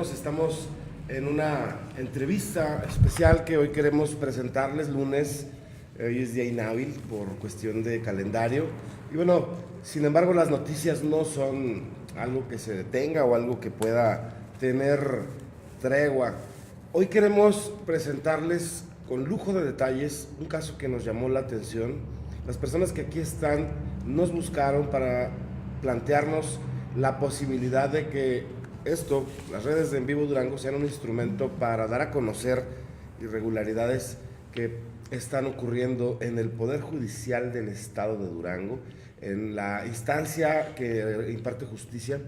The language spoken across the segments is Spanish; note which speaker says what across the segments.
Speaker 1: vemos, estamos en una entrevista especial que hoy queremos presentarles lunes. Hoy es día inhábil por cuestión de calendario. Y bueno, sin embargo, las noticias no son algo que se detenga o algo que pueda tener tregua. Hoy queremos presentarles con lujo de detalles un caso que nos llamó la atención. Las personas que aquí están nos buscaron para plantearnos la posibilidad de que las redes de En Vivo Durango, sean un instrumento para dar a conocer irregularidades que están ocurriendo en el Poder Judicial del Estado de Durango, en la instancia que imparte justicia,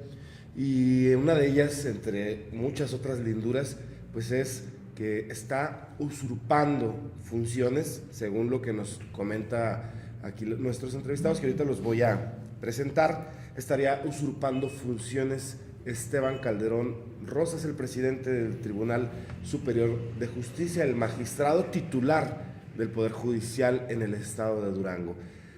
Speaker 1: y una de ellas, entre muchas otras linduras, pues es que está usurpando funciones, según lo que nos comenta aquí nuestros entrevistados, que ahorita los voy a presentar. Estaría usurpando funciones Esteban Calderón Rosas, el presidente del Tribunal Superior de Justicia, el magistrado titular del Poder Judicial en el estado de Durango.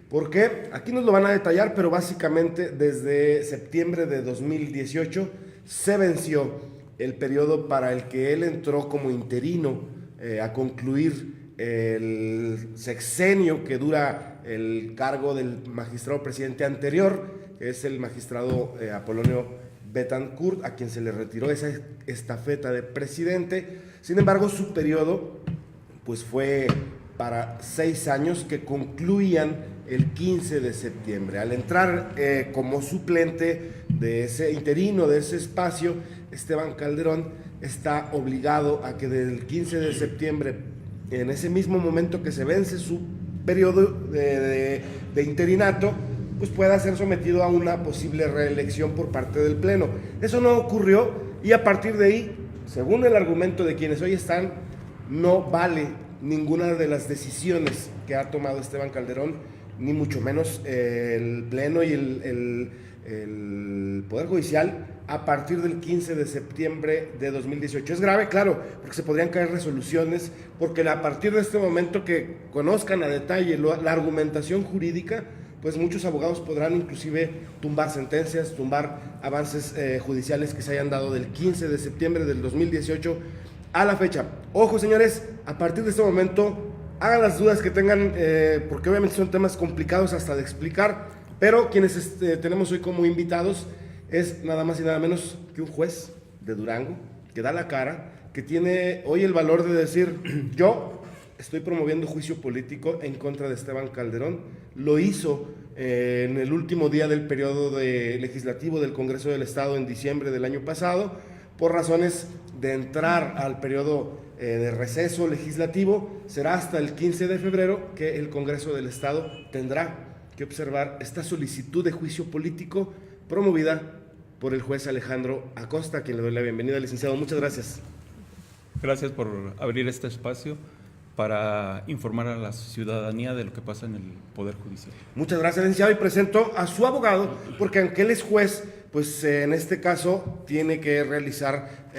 Speaker 1: ¿Por qué? Aquí nos lo van a detallar, pero básicamente desde septiembre de 2018 se venció el periodo para el que él entró como interino a concluir el sexenio que dura el cargo del magistrado presidente anterior, que es el magistrado Apolonio Betancourt, a quien se le retiró esa estafeta de presidente. Sin embargo, su periodo pues fue para 6 años que concluían el 15 de septiembre. Al entrar como suplente de ese interino, de ese espacio, Esteban Calderón está obligado a que del 15 de septiembre, en ese mismo momento que se vence su periodo de interinato, pues pueda ser sometido a una posible reelección por parte del Pleno. Eso no ocurrió y a partir de ahí, según el argumento de quienes hoy están, no vale ninguna de las decisiones que ha tomado Esteban Calderón, ni mucho menos el Pleno y el Poder Judicial a partir del 15 de septiembre de 2018. Es grave, claro, porque se podrían caer resoluciones, porque a partir de este momento que conozcan a detalle la argumentación jurídica, pues muchos abogados podrán inclusive tumbar sentencias, tumbar avances judiciales que se hayan dado del 15 de septiembre del 2018 a la fecha. Ojo, señores, a partir de este momento, hagan las dudas que tengan, porque obviamente son temas complicados hasta de explicar, pero quienes tenemos hoy como invitados es nada más y nada menos que un juez de Durango, que da la cara, que tiene hoy el valor de decir: yo estoy promoviendo juicio político en contra de Esteban Calderón. Lo hizo en el último día del periodo legislativo del Congreso del Estado en diciembre del año pasado, por razones de entrar al periodo de receso legislativo. Será hasta el 15 de febrero que el Congreso del Estado tendrá que observar esta solicitud de juicio político promovida por el juez Alejandro Acosta, a quien le doy la bienvenida, licenciado. Muchas gracias.
Speaker 2: Gracias por abrir este espacio para informar a la ciudadanía de lo que pasa en el Poder Judicial.
Speaker 1: Muchas gracias, licenciado, y presento a su abogado, porque aunque él es juez, pues en este caso tiene que realizar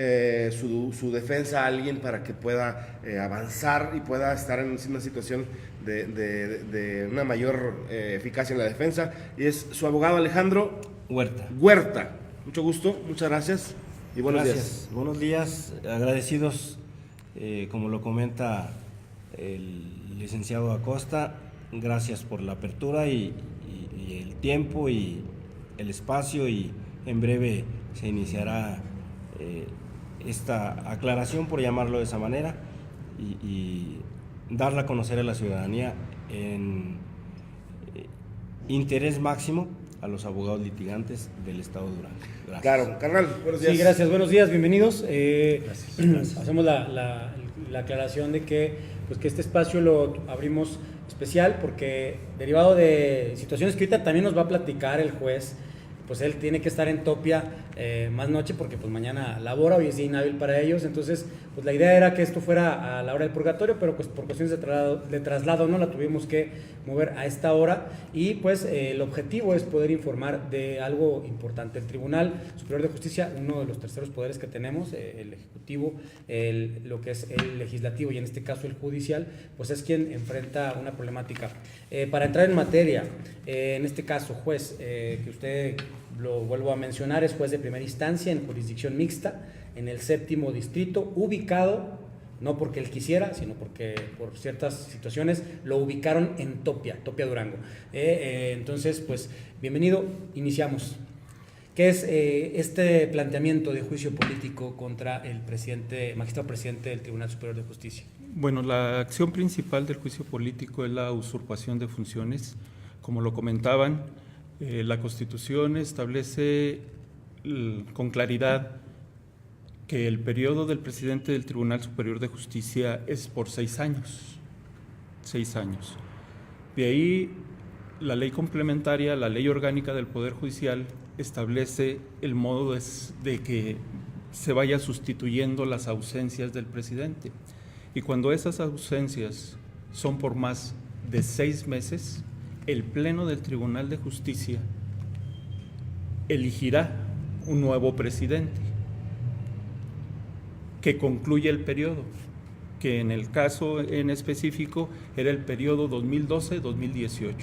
Speaker 1: su defensa a alguien para que pueda avanzar y pueda estar en una situación de una mayor eficacia en la defensa, y es su abogado Alejandro Huerta. Mucho gusto, muchas gracias y buenos días.
Speaker 3: Buenos días, agradecidos, como lo comenta el licenciado Acosta, gracias por la apertura y el tiempo y el espacio, y en breve se iniciará esta aclaración, por llamarlo de esa manera, y darla a conocer a la ciudadanía en interés máximo a los abogados litigantes del Estado de Durango. Gracias.
Speaker 1: Claro, carnal, buenos días.
Speaker 4: Sí, gracias, buenos días, bienvenidos.
Speaker 3: Gracias.
Speaker 4: Hacemos la aclaración de que este espacio lo abrimos especial porque, derivado de situaciones que ahorita también nos va a platicar el juez, pues él tiene que estar en Topia más noche porque pues mañana labora, hoy es día inhábil para ellos. Entonces pues la idea era que esto fuera a la hora del purgatorio, pero pues por cuestiones de traslado no la tuvimos que mover a esta hora, y pues el objetivo es poder informar de algo importante. El Tribunal Superior de Justicia, uno de los terceros poderes que tenemos, el ejecutivo, lo que es el legislativo y en este caso el judicial, pues es quien enfrenta una problemática. Para entrar en materia, en este caso juez, que usted lo vuelvo a mencionar, es juez de primera instancia en jurisdicción mixta, en el 7º distrito, ubicado, no porque él quisiera, sino porque por ciertas situaciones lo ubicaron en Topia Durango. Entonces, pues, bienvenido, iniciamos. ¿Qué es este planteamiento de juicio político contra el magistrado presidente del Tribunal Superior de Justicia?
Speaker 2: Bueno, la acción principal del juicio político es la usurpación de funciones. Como lo comentaban, la Constitución establece con claridad que el periodo del presidente del Tribunal Superior de Justicia es por 6 años. 6 años. De ahí, la ley complementaria, la ley orgánica del Poder Judicial, establece el modo de que se vaya sustituyendo las ausencias del presidente. Y cuando esas ausencias son por más de 6 meses, el Pleno del Tribunal de Justicia elegirá un nuevo presidente que concluye el periodo, que en el caso en específico era el periodo 2012-2018.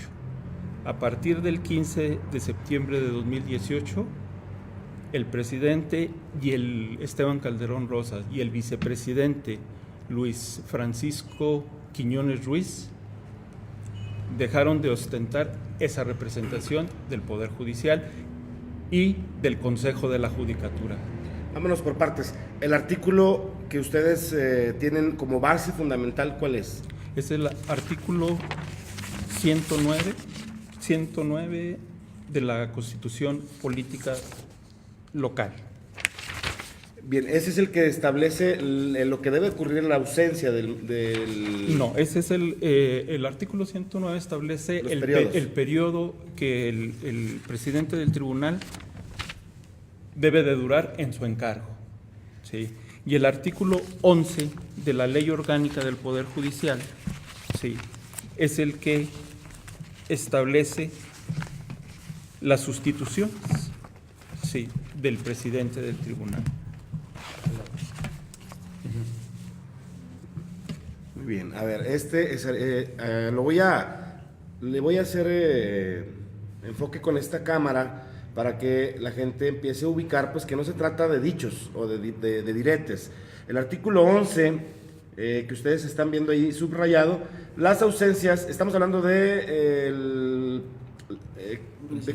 Speaker 2: A partir del 15 de septiembre de 2018, el presidente y el Esteban Calderón Rosas y el vicepresidente Luis Francisco Quiñones Ruiz dejaron de ostentar esa representación del Poder Judicial y del Consejo de la Judicatura.
Speaker 1: Vámonos por partes. El artículo que ustedes tienen como base fundamental, ¿cuál es?
Speaker 2: Es el artículo 109 de la Constitución Política Local.
Speaker 1: Bien, ese es el que establece lo que debe ocurrir en la ausencia del...
Speaker 2: No, ese es el artículo 109 establece el periodo que el presidente del tribunal debe de durar en su encargo, ¿sí? Y el artículo 11 de la Ley Orgánica del Poder Judicial, ¿sí?, es el que establece las sustituciones, sí, del presidente del tribunal.
Speaker 1: Muy bien, a ver, le voy a hacer enfoque con esta cámara para que la gente empiece a ubicar, pues, que no se trata de dichos o de diretes. El artículo 11 que ustedes están viendo ahí subrayado, las ausencias, estamos hablando ¿de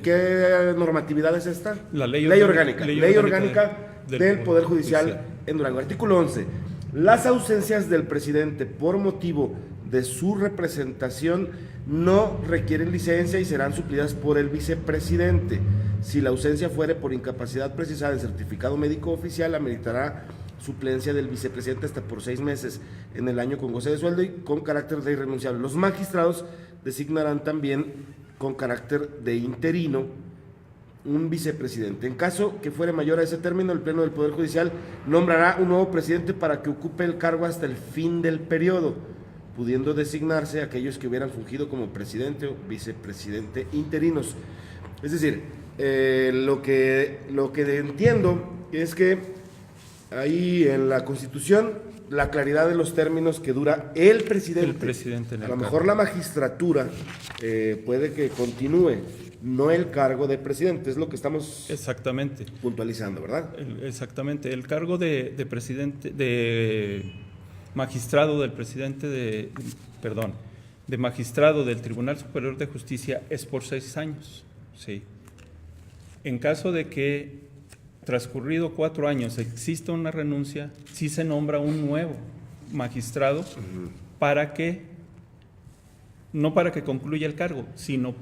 Speaker 1: qué normatividad es esta?
Speaker 2: La ley
Speaker 1: orgánica. Ley orgánica del Poder Judicial en Durango. Artículo 11. Las ausencias del presidente por motivo de su representación no requieren licencia y serán suplidas por el vicepresidente. Si la ausencia fuere por incapacidad precisada en certificado médico oficial, ameritará suplencia del vicepresidente hasta por 6 meses en el año con goce de sueldo y con carácter de irrenunciable. Los magistrados designarán también con carácter de interino un vicepresidente. En caso que fuere mayor a ese término, el Pleno del Poder Judicial nombrará un nuevo presidente para que ocupe el cargo hasta el fin del periodo, pudiendo designarse aquellos que hubieran fungido como presidente o vicepresidente interinos. Es decir, lo que entiendo es que ahí en la Constitución la claridad de los términos que dura el presidente.
Speaker 2: El presidente.
Speaker 1: A lo mejor la magistratura puede que continúe, no el cargo de presidente, es lo que estamos
Speaker 2: exactamente
Speaker 1: puntualizando, ¿verdad?
Speaker 2: Exactamente, el cargo de presidente, de magistrado del presidente de magistrado del Tribunal Superior de Justicia es por 6 años, sí. En caso de que transcurrido 4 años exista una renuncia, sí se nombra un nuevo magistrado para que, no para que concluya el cargo, sino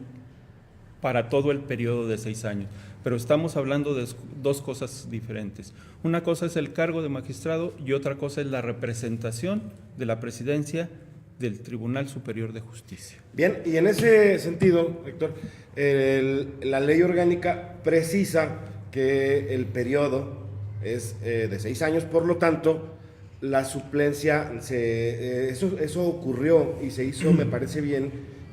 Speaker 2: para todo el periodo de 6 años. Pero estamos hablando de 2 cosas diferentes. Una cosa es el cargo de magistrado y otra cosa es la representación de la presidencia del Tribunal Superior de Justicia.
Speaker 1: Bien, y en ese sentido, Héctor, la ley orgánica precisa que el periodo es de 6 años, por lo tanto, la suplencia, eso ocurrió y se hizo, me parece bien,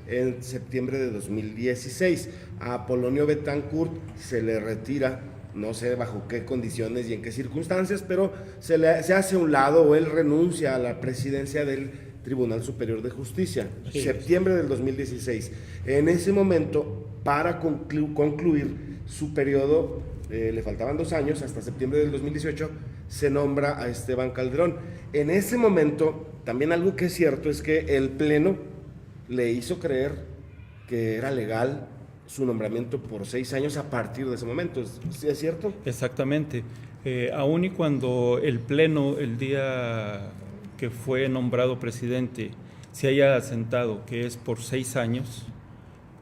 Speaker 1: en septiembre de 2016. A Polonio Betancourt se le retira, no sé bajo qué condiciones y en qué circunstancias, pero se hace a un lado o él renuncia a la presidencia del Tribunal Superior de Justicia, sí, septiembre del 2016. En ese momento, para concluir su periodo, le faltaban 2 años, hasta septiembre del 2018, se nombra a Esteban Calderón. En ese momento, también algo que es cierto es que el Pleno le hizo creer que era legal su nombramiento por 6 años a partir de ese momento. ¿Sí es cierto?
Speaker 2: Exactamente. Aun y cuando el Pleno, el día que fue nombrado presidente, se haya asentado que es por 6 años,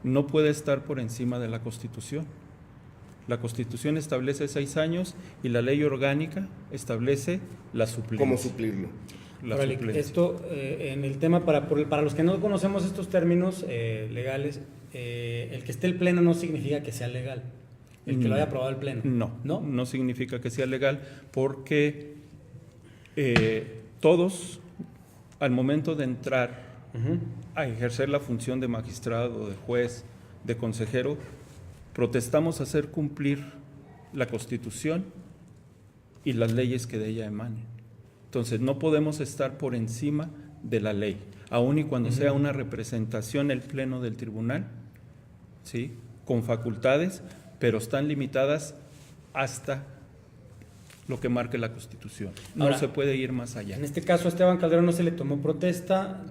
Speaker 2: no puede estar por encima de la Constitución. La Constitución establece 6 años y la ley orgánica establece la suplencia.
Speaker 1: ¿Cómo suplirlo?
Speaker 2: La
Speaker 4: Ahora,
Speaker 2: suplencia.
Speaker 4: esto, en el tema, para los que no conocemos estos términos legales, el que esté el Pleno no significa que sea legal, el que lo haya aprobado el Pleno.
Speaker 2: No significa que sea legal, porque todos, al momento de entrar a ejercer la función de magistrado, de juez, de consejero, protestamos hacer cumplir la Constitución y las leyes que de ella emanen. Entonces, no podemos estar por encima de la ley, aun y cuando sea una representación el Pleno del Tribunal, ¿sí?, con facultades, pero están limitadas hasta lo que marque la Constitución. No
Speaker 4: Ahora,
Speaker 2: se puede ir más allá.
Speaker 4: En este caso a Esteban Calderón no se le tomó protesta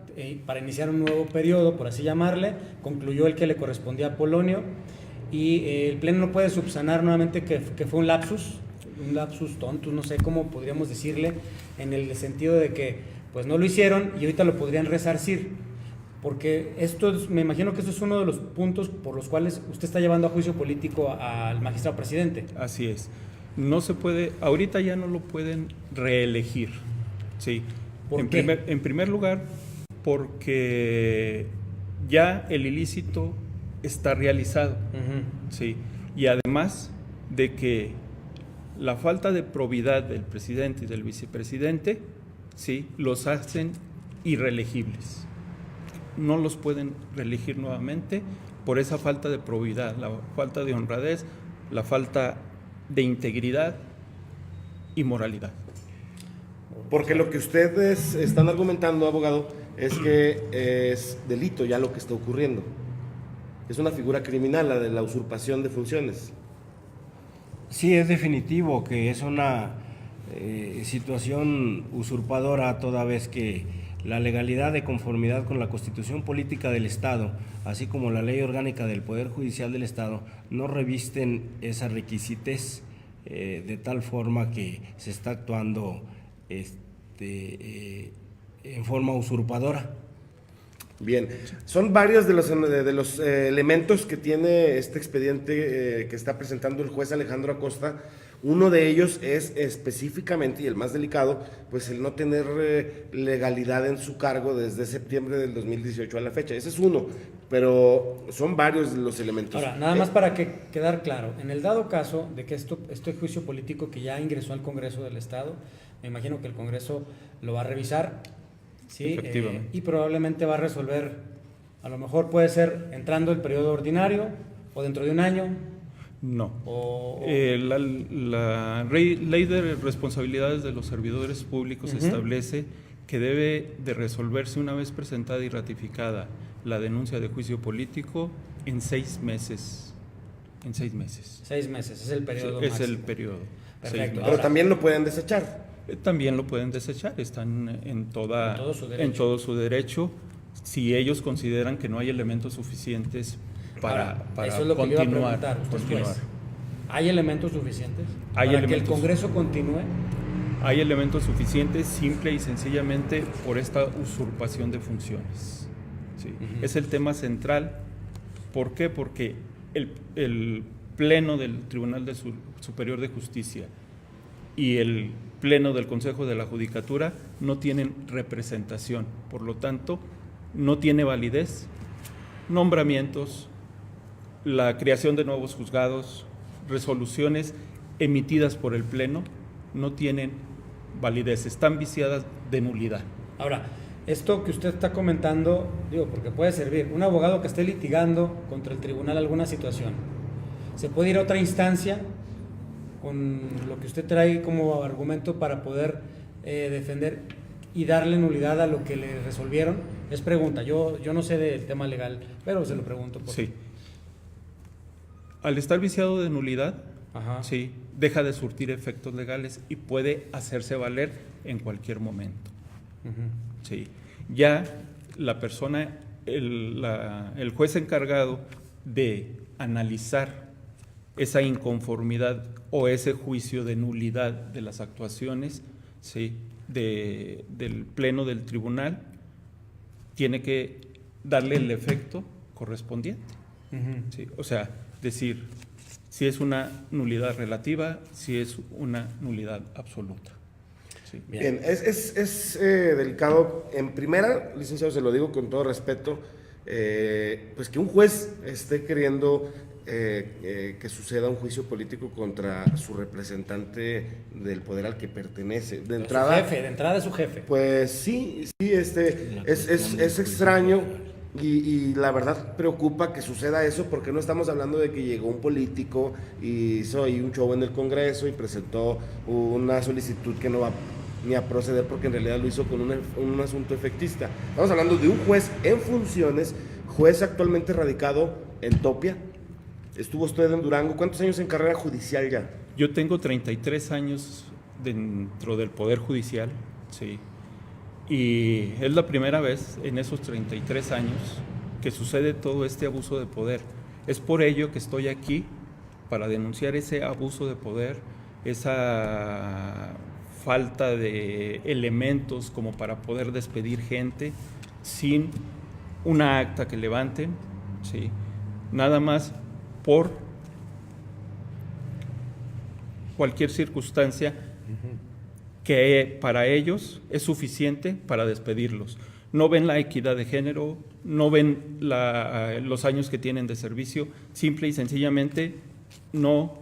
Speaker 4: para iniciar un nuevo periodo, por así llamarle, concluyó el que le correspondía a Polonio y el Pleno no puede subsanar nuevamente que fue un lapsus tontus, no sé cómo podríamos decirle, en el sentido de que pues no lo hicieron y ahorita lo podrían resarcir, porque me imagino que esto es uno de los puntos por los cuales usted está llevando a juicio político al magistrado presidente.
Speaker 2: Así es. No se puede, ahorita ya no lo pueden reelegir, ¿sí?
Speaker 4: ¿Por qué?
Speaker 2: En primer lugar, porque ya el ilícito está realizado, ¿sí? Y además de que la falta de probidad del presidente y del vicepresidente, ¿sí?, los hacen irreelegibles. No los pueden reelegir nuevamente por esa falta de probidad, la falta de honradez, la falta de integridad y moralidad.
Speaker 1: Porque lo que ustedes están argumentando, abogado, es que es delito ya lo que está ocurriendo. Es una figura criminal, la de la usurpación de funciones.
Speaker 3: Sí, es definitivo que es una situación usurpadora, toda vez que la legalidad de conformidad con la Constitución Política del Estado, así como la Ley Orgánica del Poder Judicial del Estado, no revisten esa requisitez de tal forma que se está actuando en forma usurpadora.
Speaker 1: Bien, son varios de los elementos que tiene este expediente que está presentando el juez Alejandro Acosta. Uno de ellos es específicamente, y el más delicado, pues el no tener legalidad en su cargo desde septiembre del 2018 a la fecha. Ese es uno, pero son varios los elementos.
Speaker 4: Ahora, nada más para quedar claro, en el dado caso de que este juicio político que ya ingresó al Congreso del Estado, me imagino que el Congreso lo va a revisar, ¿sí?
Speaker 2: Efectivamente.
Speaker 4: Y probablemente va a resolver, a lo mejor puede ser entrando el periodo ordinario o dentro de un año.
Speaker 2: No.
Speaker 4: O-
Speaker 2: La ley de responsabilidades de los servidores públicos establece que debe de resolverse una vez presentada y ratificada la denuncia de juicio político en 6 meses. En 6 meses.
Speaker 4: 6 meses, es el periodo
Speaker 2: Es
Speaker 4: máximo.
Speaker 2: el periodo.
Speaker 4: Perfecto.
Speaker 2: 6 meses.
Speaker 1: Pero
Speaker 4: Ahora-
Speaker 1: también lo pueden desechar.
Speaker 2: También lo pueden desechar, están en todo su derecho, si ellos consideran que no hay elementos suficientes para
Speaker 4: eso es lo que le iba a
Speaker 2: continuar.
Speaker 4: preguntar, usted es juez. ¿Hay elementos suficientes
Speaker 2: Hay
Speaker 4: para que el
Speaker 2: elementos.
Speaker 4: Congreso continúe?
Speaker 2: Hay elementos suficientes simple y sencillamente por esta usurpación de funciones. ¿Sí? Es el tema central. ¿Por qué? Porque el Pleno del Tribunal Superior de Justicia y el Pleno del Consejo de la Judicatura no tienen representación, por lo tanto, no tiene validez nombramientos, la creación de nuevos juzgados, resoluciones emitidas por el Pleno no tienen validez, están viciadas de nulidad.
Speaker 4: Ahora, esto que usted está comentando, digo, porque puede servir, un abogado que esté litigando contra el tribunal alguna situación, ¿se puede ir a otra instancia con lo que usted trae como argumento para poder defender y darle nulidad a lo que le resolvieron? Es pregunta, yo no sé del tema legal, pero se lo pregunto.
Speaker 2: Sí. Al estar viciado de nulidad,
Speaker 4: Ajá.
Speaker 2: sí, deja de surtir efectos legales y puede hacerse valer en cualquier momento. Sí. Ya la persona, el juez encargado de analizar esa inconformidad o ese juicio de nulidad de las actuaciones, ¿sí?, del pleno del tribunal, tiene que darle el efecto correspondiente. ¿Sí? O sea, decir si es una nulidad relativa, si es una nulidad absoluta. Sí.
Speaker 1: Bien, es delicado. En primera, licenciado, se lo digo con todo respeto, pues que un juez esté queriendo que suceda un juicio político contra su representante del poder al que pertenece. De entrada,
Speaker 4: de entrada es su jefe.
Speaker 1: pues sí, es extraño. Y la verdad preocupa que suceda eso, porque no estamos hablando de que llegó un político y hizo ahí un show en el Congreso y presentó una solicitud que no va ni a proceder, porque en realidad lo hizo con un asunto efectista. Estamos hablando de un juez en funciones, juez actualmente radicado en Topia. Estuvo usted en Durango. ¿Cuántos años en carrera judicial ya?
Speaker 2: Yo tengo 33 años dentro del Poder Judicial, sí. Y es la primera vez en esos 33 años que sucede todo este abuso de poder. Es por ello que estoy aquí, para denunciar ese abuso de poder, esa falta de elementos como para poder despedir gente sin una acta que levanten, ¿sí?, nada más por cualquier circunstancia que para ellos es suficiente para despedirlos. No ven la equidad de género, no ven los años que tienen de servicio, simple y sencillamente no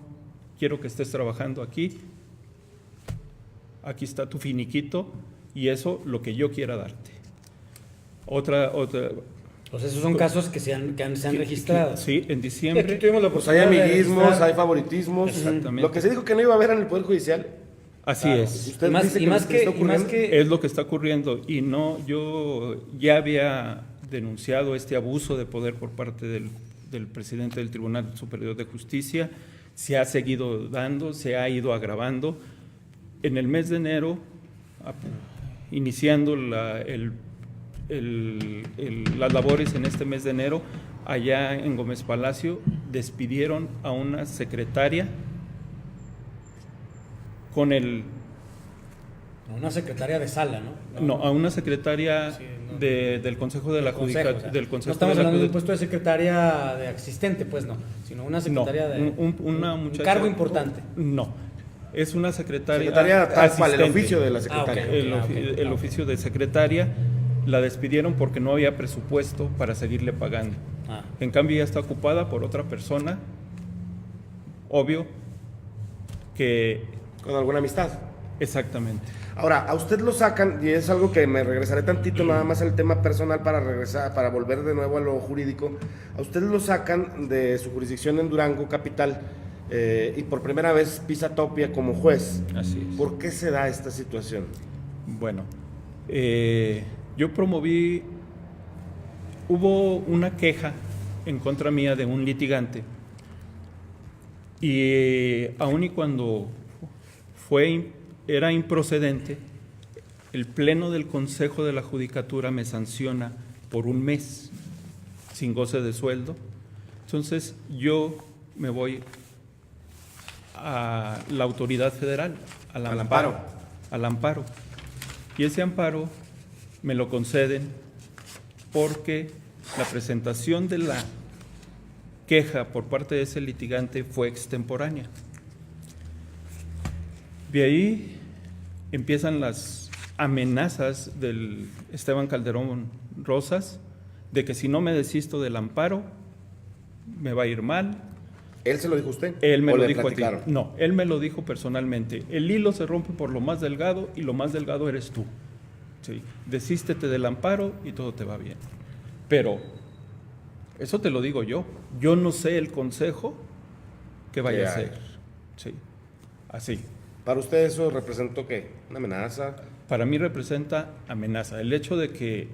Speaker 2: quiero que estés trabajando aquí, aquí está tu finiquito y eso lo que yo quiera darte. Otra
Speaker 4: Pues esos son casos que se han registrado.
Speaker 2: Sí, en
Speaker 4: Y
Speaker 2: diciembre.
Speaker 4: aquí tuvimos la
Speaker 1: Pues hay
Speaker 4: oportunidad de
Speaker 1: amiguismos,
Speaker 4: registrar.
Speaker 1: hay favoritismos.
Speaker 2: Exactamente.
Speaker 1: Lo que se dijo que no iba a haber en el Poder Judicial.
Speaker 2: Así
Speaker 4: Claro.
Speaker 2: es.
Speaker 1: Usted
Speaker 4: Y más,
Speaker 1: dice
Speaker 4: y más
Speaker 1: lo
Speaker 4: que,
Speaker 1: está
Speaker 4: y más
Speaker 1: ocurriendo.
Speaker 4: que
Speaker 2: Es lo que está ocurriendo y no, yo ya había denunciado este abuso de poder por parte del presidente del Tribunal Superior de Justicia, se ha seguido dando, se ha ido agravando. En el mes de enero, iniciando las labores en este mes de enero, allá en Gómez Palacio, despidieron a una secretaria con
Speaker 4: una secretaria de sala, ¿no?
Speaker 2: a una secretaria
Speaker 4: Sí, no.
Speaker 2: del Consejo de la
Speaker 4: Del Consejo,
Speaker 2: Judicatura.
Speaker 4: o sea,
Speaker 2: Del Consejo
Speaker 4: no estamos
Speaker 2: de la
Speaker 4: hablando de un
Speaker 2: Judi-
Speaker 4: puesto de secretaria de asistente, pues no, sino una secretaria de
Speaker 2: una
Speaker 4: un
Speaker 2: muchacha-
Speaker 4: cargo importante.
Speaker 2: No, es una secretaria.
Speaker 1: Secretaria tal cual, el
Speaker 2: asistente.
Speaker 1: oficio de la secretaria.
Speaker 4: ok.
Speaker 2: El oficio de secretaria la despidieron porque no había presupuesto para seguirle pagando.
Speaker 4: Ah.
Speaker 2: En cambio ya está ocupada por otra persona, obvio que
Speaker 1: Con alguna amistad.
Speaker 2: exactamente.
Speaker 1: Ahora, a usted lo sacan, y es algo que me regresaré tantito nada más al tema personal para regresar, para volver de nuevo a lo jurídico. A usted lo sacan de su jurisdicción en Durango, capital, y por primera vez pisa Topia como juez.
Speaker 2: Así es.
Speaker 1: ¿Por qué se da esta situación?
Speaker 2: Bueno, yo promoví, hubo una queja en contra mía de un litigante y aun y cuando era improcedente, el Pleno del Consejo de la Judicatura me sanciona por un mes sin goce de sueldo. Entonces yo me voy a la autoridad federal, al amparo. Al amparo. Y ese amparo me lo conceden porque la presentación de la queja por parte de ese litigante fue extemporánea. De ahí empiezan las amenazas del Esteban Calderón Rosas de que si no me desisto del amparo me va a ir mal.
Speaker 1: ¿Él se lo dijo a usted?
Speaker 2: Él me
Speaker 1: ¿O
Speaker 2: lo
Speaker 1: le
Speaker 2: dijo a ti.
Speaker 1: platicaron?
Speaker 2: No, él me lo dijo personalmente. El hilo se rompe por lo más delgado y lo más delgado eres tú. Sí. Desístete del amparo y todo te va bien. Pero eso te lo digo yo. Yo no sé el consejo que vaya
Speaker 1: ¿Qué
Speaker 2: a
Speaker 1: hay?
Speaker 2: hacer. Sí. Así.
Speaker 1: ¿Para usted eso representó qué? ¿Una amenaza?
Speaker 2: Para mí representa amenaza. El hecho de que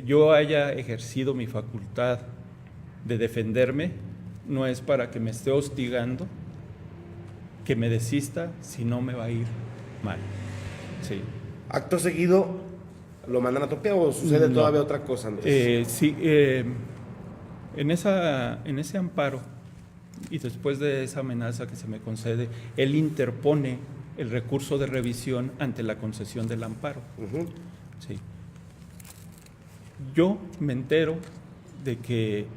Speaker 2: yo haya ejercido mi facultad de defenderme no es para que me esté hostigando, que me desista si no me va a ir mal. Sí.
Speaker 1: Acto seguido, ¿lo mandan a Topia o sucede
Speaker 2: No.
Speaker 1: todavía otra cosa antes?
Speaker 2: Sí, en ese amparo y después de esa amenaza que se me concede, él interpone el recurso de revisión ante la concesión del amparo.
Speaker 1: Ujú.
Speaker 2: Sí. Yo me entero de que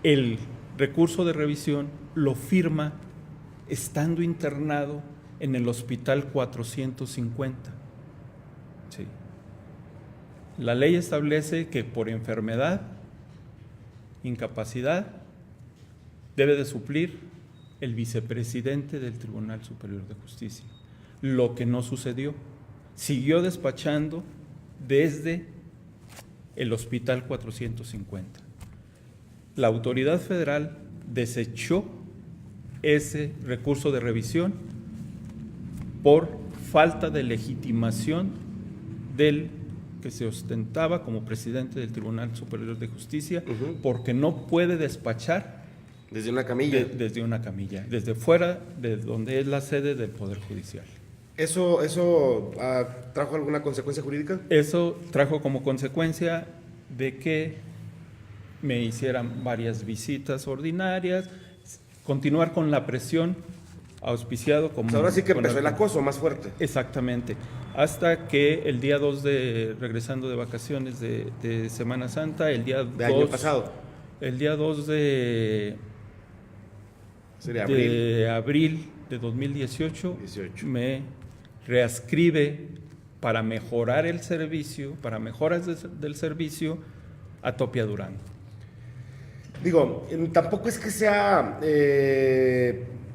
Speaker 2: el recurso de revisión lo firma estando internado en el hospital 450. Sí. La ley establece que por enfermedad, incapacidad, debe de suplir el vicepresidente del Tribunal Superior de Justicia. Lo que no sucedió. Siguió despachando desde el hospital 450. La autoridad federal desechó ese recurso de revisión por falta de legitimación del que se ostentaba como presidente del Tribunal Superior de Justicia,
Speaker 1: Ujú.
Speaker 2: porque no puede despachar
Speaker 1: Desde una camilla.
Speaker 2: desde una camilla, desde fuera de donde es la sede del Poder Judicial.
Speaker 1: ¿Eso trajo alguna consecuencia jurídica?
Speaker 2: Eso trajo como consecuencia de que me hicieran varias visitas ordinarias, continuar con la presión auspiciado como...
Speaker 1: Pues ahora sí que
Speaker 2: con
Speaker 1: empezó el acoso más fuerte.
Speaker 2: Exactamente, hasta que el día 2 regresando de vacaciones de Semana Santa, el día
Speaker 1: De año pasado.
Speaker 2: El día 2 de
Speaker 1: Sería abril.
Speaker 2: abril de 2018
Speaker 1: 18.
Speaker 2: me reascribe para mejorar el servicio, para mejoras del servicio a Topia Durango.
Speaker 1: Digo, tampoco es que sea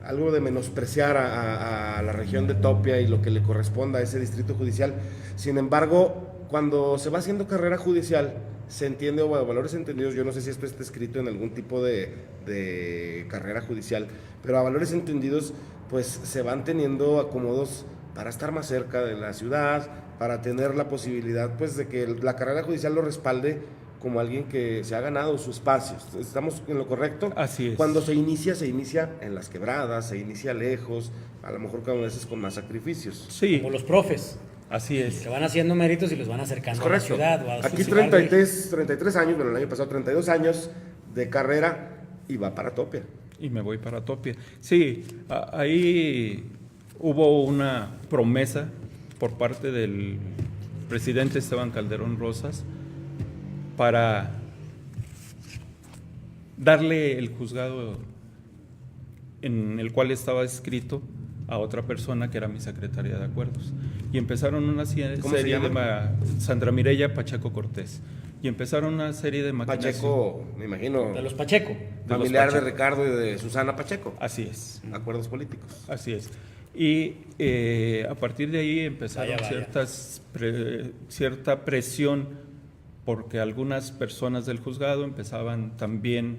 Speaker 1: algo de menospreciar a la región de Topia y lo que le corresponda a ese distrito judicial. Sin embargo, cuando se va haciendo carrera judicial, se entiende, o a valores entendidos, yo no sé si esto está escrito en algún tipo de carrera judicial, pero a valores entendidos, pues se van teniendo acomodos para estar más cerca de la ciudad, para tener la posibilidad, pues, de que la carrera judicial lo respalde como alguien que se ha ganado su espacio. ¿Estamos en lo correcto?
Speaker 2: Así es.
Speaker 1: Cuando se inicia en las quebradas, se inicia lejos, a lo mejor cada veces con más sacrificios.
Speaker 2: Sí,
Speaker 4: Como los profes,
Speaker 2: así es.
Speaker 4: que van haciendo méritos y los van acercando a la
Speaker 1: Correcto.
Speaker 4: ciudad. O a
Speaker 1: Aquí
Speaker 4: sus barrios.
Speaker 1: 33 años, bueno, el año pasado 32 años de carrera y va para Topia.
Speaker 2: Y me voy para Topia. Sí, ahí hubo una promesa por parte del presidente Esteban Calderón Rosas para darle el juzgado en el cual estaba escrito a otra persona que era mi secretaria de acuerdos. Y empezaron una serie
Speaker 1: ¿Cómo se
Speaker 2: de
Speaker 1: llama?
Speaker 2: Sandra Mireya Pacheco Cortés. Y empezaron una serie de maquinaciones.
Speaker 1: Pacheco, me imagino,
Speaker 4: De los Pacheco.
Speaker 2: los
Speaker 1: familiar de
Speaker 2: Pacheco.
Speaker 1: Ricardo y de Susana Pacheco.
Speaker 2: Así es.
Speaker 1: Acuerdos políticos.
Speaker 2: Así es. Y a partir de ahí empezaron
Speaker 4: Vaya.
Speaker 2: cierta presión porque algunas personas del juzgado empezaban también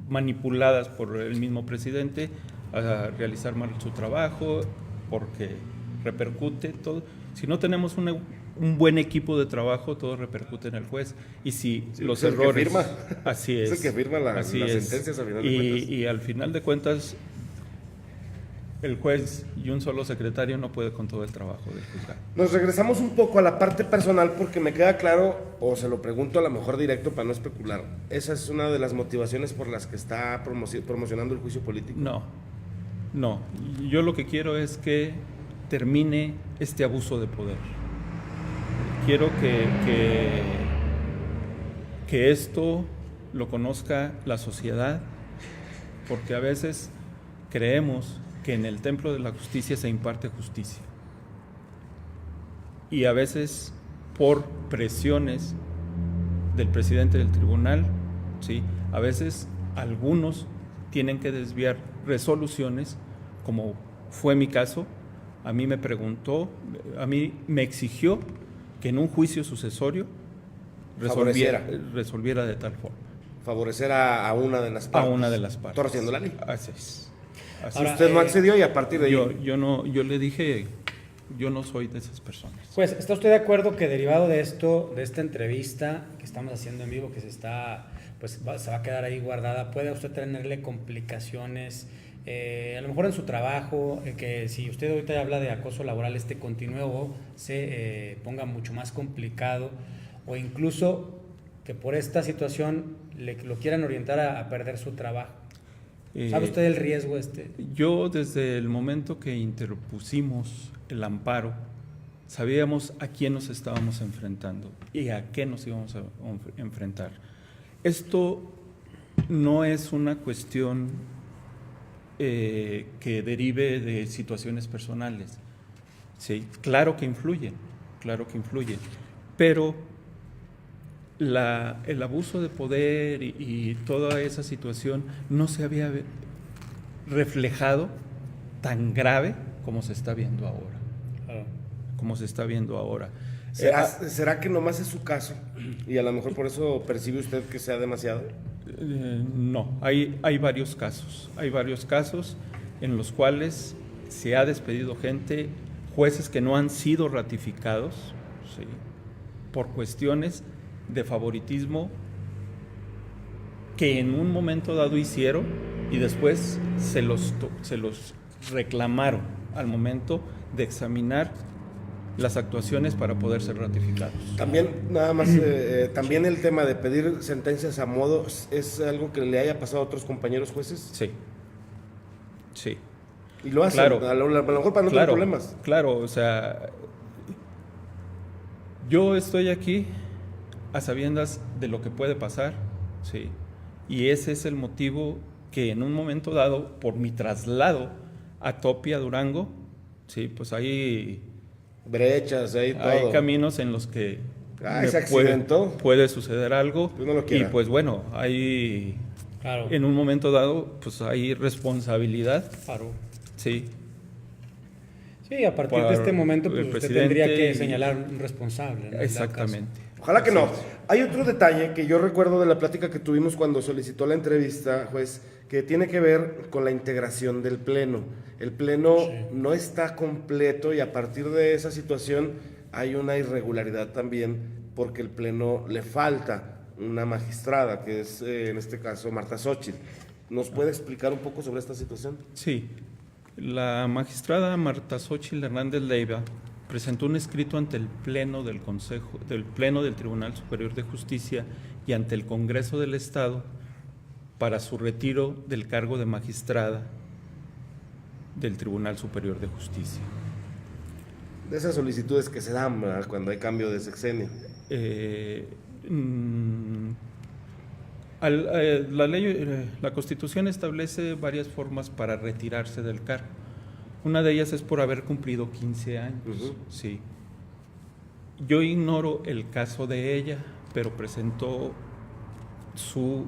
Speaker 2: manipuladas por el mismo presidente a realizar mal su trabajo porque repercute todo. Si no tenemos un buen equipo de trabajo, todo repercute en el juez. Y si
Speaker 1: Sí,
Speaker 2: los
Speaker 1: es el que
Speaker 2: errores...
Speaker 1: firma.
Speaker 2: Así es.
Speaker 1: Es el que firma las sentencias al final de cuentas.
Speaker 2: Y al final de cuentas, el juez y un solo secretario no puede con todo el trabajo del juzgado.
Speaker 1: Nos regresamos un poco a la parte personal porque me queda claro, o se lo pregunto a lo mejor directo para no especular. Esa es una de las motivaciones por las que está promocionando el juicio político.
Speaker 2: No. Yo lo que quiero es que termine este abuso de poder. Quiero que esto lo conozca la sociedad, porque a veces creemos que en el templo de la justicia se imparte justicia. Y a veces, por presiones del presidente del tribunal, ¿sí? A veces algunos tienen que desviar resoluciones, como fue mi caso. A mí me preguntó, a mí me exigió que en un juicio sucesorio resolviera de tal forma.
Speaker 1: Favorecer a una de las partes.
Speaker 2: A una de las partes.
Speaker 1: Torciendo la ley.
Speaker 2: Así es. Así
Speaker 4: Ahora,
Speaker 2: es.
Speaker 1: Usted no accedió y a partir de ahí.
Speaker 2: Yo le dije, yo no soy de esas personas.
Speaker 4: Pues, ¿está usted de acuerdo que derivado de esto, de esta entrevista que estamos haciendo en vivo, que se va a quedar ahí guardada, puede usted tenerle complicaciones a lo mejor en su trabajo, que si usted ahorita habla de acoso laboral, continúe o se ponga mucho más complicado, o incluso que por esta situación lo quieran orientar a perder su trabajo. ¿Sabe usted el riesgo
Speaker 2: Yo, desde el momento que interpusimos el amparo, sabíamos a quién nos estábamos enfrentando y a qué nos íbamos a enfrentar. Esto no es una cuestión que derive de situaciones personales. Sí, claro que influye, pero el abuso de poder y toda esa situación no se había reflejado tan grave como se está viendo ahora.
Speaker 1: ¿Será que nomás es su caso y a lo mejor por eso percibe usted que sea demasiado?
Speaker 2: No, hay varios casos. Hay varios casos en los cuales se ha despedido gente, jueces que no han sido ratificados, ¿sí?, por cuestiones de favoritismo que en un momento dado hicieron y después se los reclamaron al momento de examinar las actuaciones para poder ser ratificados.
Speaker 1: También, nada más, también el tema de pedir sentencias a modo, ¿es algo que le haya pasado a otros compañeros jueces?
Speaker 2: Sí.
Speaker 1: Y lo hacen,
Speaker 2: claro,
Speaker 1: a lo mejor para no tener problemas.
Speaker 2: Claro, o sea, yo estoy aquí a sabiendas de lo que puede pasar, sí, y ese es el motivo que en un momento dado, por mi traslado a Topia, Durango, sí, pues hay
Speaker 1: brechas, hay todo.
Speaker 2: Hay caminos en los que
Speaker 1: se accidentó.
Speaker 2: Puede suceder algo,
Speaker 1: no lo quiera.
Speaker 2: Y pues bueno, hay en un momento dado, pues hay responsabilidad.
Speaker 4: Claro.
Speaker 2: Sí.
Speaker 4: Sí, a partir de este momento pues usted tendría que señalar un responsable, ¿no?
Speaker 2: Exactamente.
Speaker 1: Ojalá que no. Hay otro detalle que yo recuerdo de la plática que tuvimos cuando solicitó la entrevista, juez, que tiene que ver con la integración del Pleno. El Pleno no está completo y a partir de esa situación hay una irregularidad también porque el Pleno le falta una magistrada, que es en este caso Marta Xóchitl. ¿Nos puede explicar un poco sobre esta situación?
Speaker 2: Sí. La magistrada Marta Xóchitl Hernández Leiva presentó un escrito ante el Pleno del Pleno del Tribunal Superior de Justicia y ante el Congreso del Estado para su retiro del cargo de magistrada del Tribunal Superior de Justicia.
Speaker 1: De esas solicitudes que se dan, ¿verdad?, cuando hay cambio de sexenio.
Speaker 2: La Constitución establece varias formas para retirarse del cargo. Una de ellas es por haber cumplido 15 años. Sí. Yo ignoro el caso de ella, pero presentó su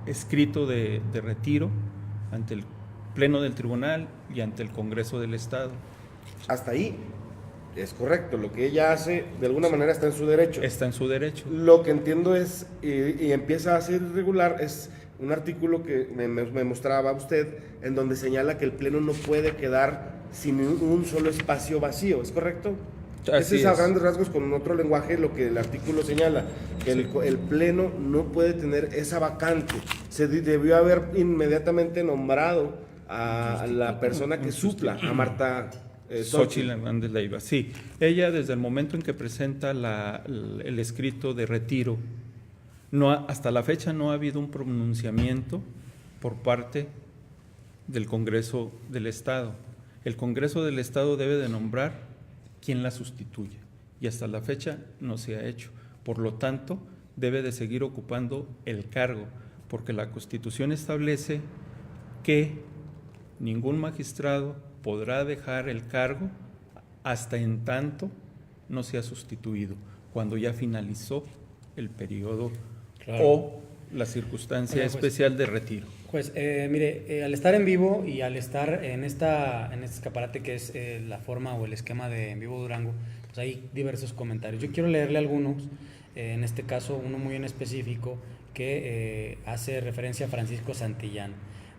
Speaker 2: escrito de retiro ante el Pleno del Tribunal y ante el Congreso del Estado.
Speaker 1: Hasta ahí es correcto, lo que ella hace de alguna manera está en su derecho.
Speaker 2: Está en su derecho.
Speaker 1: Lo que entiendo es, y empieza a ser irregular, es un artículo que me mostraba usted, en donde señala que el Pleno no puede quedar sin un solo espacio vacío, ¿es correcto? Ese es a grandes rasgos, con otro lenguaje, lo que el artículo señala, que el Pleno no puede tener esa vacante. Se debió haber inmediatamente nombrado a la persona que supla a Marta
Speaker 2: Xóchitl Hernández Leiva. Sí, ella desde el momento en que presenta el escrito de retiro, hasta la fecha no ha habido un pronunciamiento por parte del Congreso del Estado. El Congreso del Estado debe de nombrar quién la sustituye y hasta la fecha no se ha hecho. Por lo tanto, debe de seguir ocupando el cargo, porque la Constitución establece que ningún magistrado podrá dejar el cargo hasta en tanto no sea sustituido, cuando ya finalizó el periodo o la circunstancia especial de retiro.
Speaker 4: Pues mire, al estar en vivo y al estar en este escaparate que es la forma o el esquema de En Vivo Durango, pues hay diversos comentarios. Yo quiero leerle algunos, en este caso uno muy en específico que hace referencia a Francisco Santillán.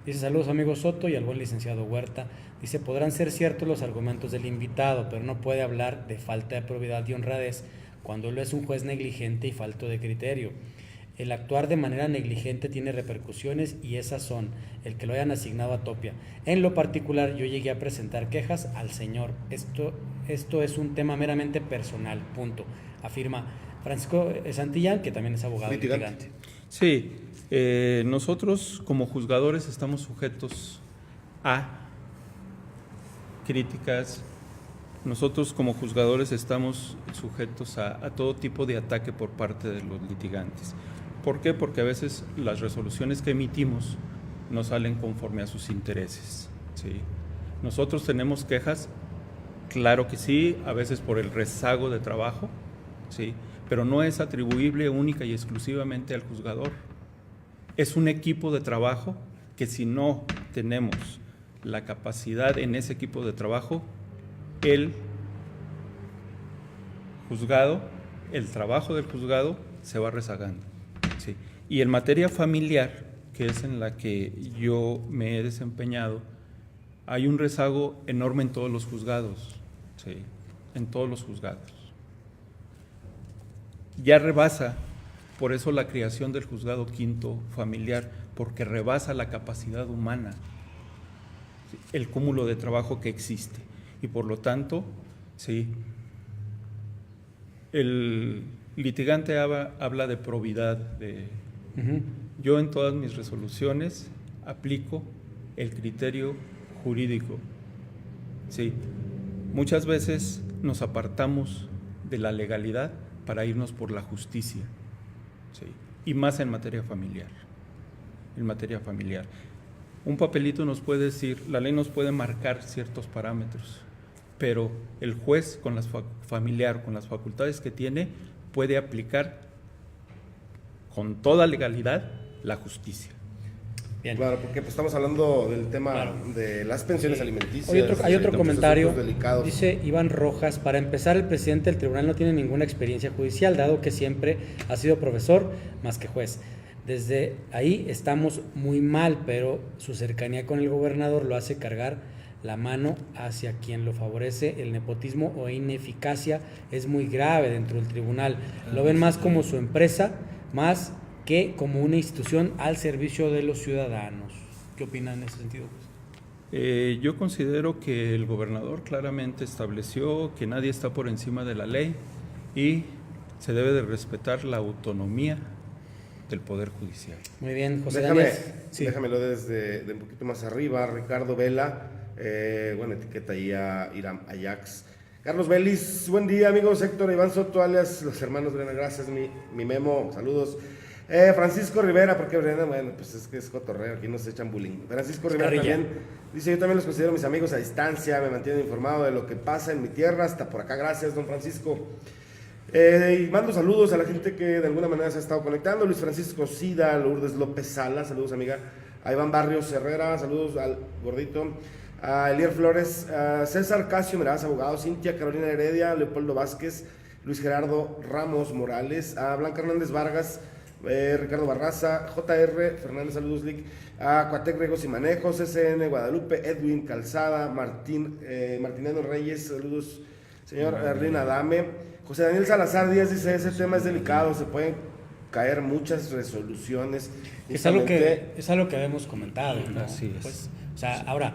Speaker 4: Dice: saludos amigo Soto y al buen licenciado Huerta. Dice: podrán ser ciertos los argumentos del invitado, pero no puede hablar de falta de probidad y honradez cuando él es un juez negligente y falto de criterio. El actuar de manera negligente tiene repercusiones y esas son el que lo hayan asignado a Topia. En lo particular, yo llegué a presentar quejas al señor. Esto es un tema meramente personal, punto. Afirma Francisco Santillán, que también es abogado litigante.
Speaker 2: Sí, nosotros como juzgadores estamos sujetos a críticas. Nosotros como juzgadores estamos sujetos a todo tipo de ataque por parte de los litigantes. ¿Por qué? Porque a veces las resoluciones que emitimos no salen conforme a sus intereses, ¿sí? Nosotros tenemos quejas, claro que sí, a veces por el rezago de trabajo, ¿sí? Pero no es atribuible única y exclusivamente al juzgador. Es un equipo de trabajo que si no tenemos la capacidad en ese equipo de trabajo, el juzgado, el trabajo del juzgado se va rezagando. Sí. Y en materia familiar, que es en la que yo me he desempeñado, hay un rezago enorme en todos los juzgados, sí, en todos los juzgados. Ya rebasa, por eso la creación del juzgado quinto familiar, porque rebasa la capacidad humana, sí, el cúmulo de trabajo que existe. Y por lo tanto, sí, el litigante habla de probidad. Yo en todas mis resoluciones aplico el criterio jurídico. Sí, muchas veces nos apartamos de la legalidad para irnos por la justicia, sí, y más en materia familiar. En materia familiar, un papelito nos puede decir, la ley nos puede marcar ciertos parámetros, pero el juez con las familiar, con las facultades que tiene, puede aplicar con toda legalidad la justicia.
Speaker 4: Bien.
Speaker 1: Claro, porque pues, estamos hablando del tema
Speaker 4: Claro.
Speaker 1: de las pensiones alimenticias.
Speaker 4: Hay otro
Speaker 1: de
Speaker 4: comentario,
Speaker 1: asuntos delicados.
Speaker 4: dice Iván Rojas, para empezar el presidente del tribunal no tiene ninguna experiencia judicial, dado que siempre ha sido profesor más que juez. Desde ahí estamos muy mal, pero su cercanía con el gobernador lo hace cargar la mano hacia quien lo favorece. El nepotismo o ineficacia es muy grave dentro del tribunal. Lo ven más como su empresa, más que como una institución al servicio de los ciudadanos. ¿Qué opinan en ese sentido?
Speaker 2: Yo considero que el gobernador claramente estableció que nadie está por encima de la ley y se debe de respetar la autonomía del Poder Judicial.
Speaker 4: Muy bien, José Daniel. Sí.
Speaker 1: Déjamelo desde de un poquito más arriba. Ricardo Vela, bueno, etiqueta ahí a Iram Ajax. Carlos Vélez, buen día amigos. Héctor Iván Soto, alias los hermanos Brena, gracias, mi Memo, saludos. Francisco Rivera, porque Brena, bueno, pues es que es cotorreo, aquí nos echan bullying. Francisco Rivera también dice, yo también los considero mis amigos a distancia, me mantienen informado de lo que pasa en mi tierra, hasta por acá, gracias don Francisco. Y mando saludos a la gente que de alguna manera se ha estado conectando, Luis Francisco Sida, Lourdes López Sala, saludos amiga, a Iván Barrios Herrera, saludos al gordito, a Elier Flores, a César Casio Meraz, abogado, Cintia Carolina Heredia, Leopoldo Vázquez, Luis Gerardo Ramos Morales, a Blanca Hernández Vargas, Ricardo Barraza, JR Fernández, saludos Lick, a Cuatec Regos y Manejos, SN Guadalupe, Edwin Calzada, Martiniano Reyes, saludos señor Erlin Adame. José Daniel Salazar Díaz dice, ese tema es delicado, se pueden caer muchas resoluciones.
Speaker 4: Es algo que habíamos comentado, ¿no?
Speaker 2: Así es.
Speaker 4: Pues, o sea, ahora,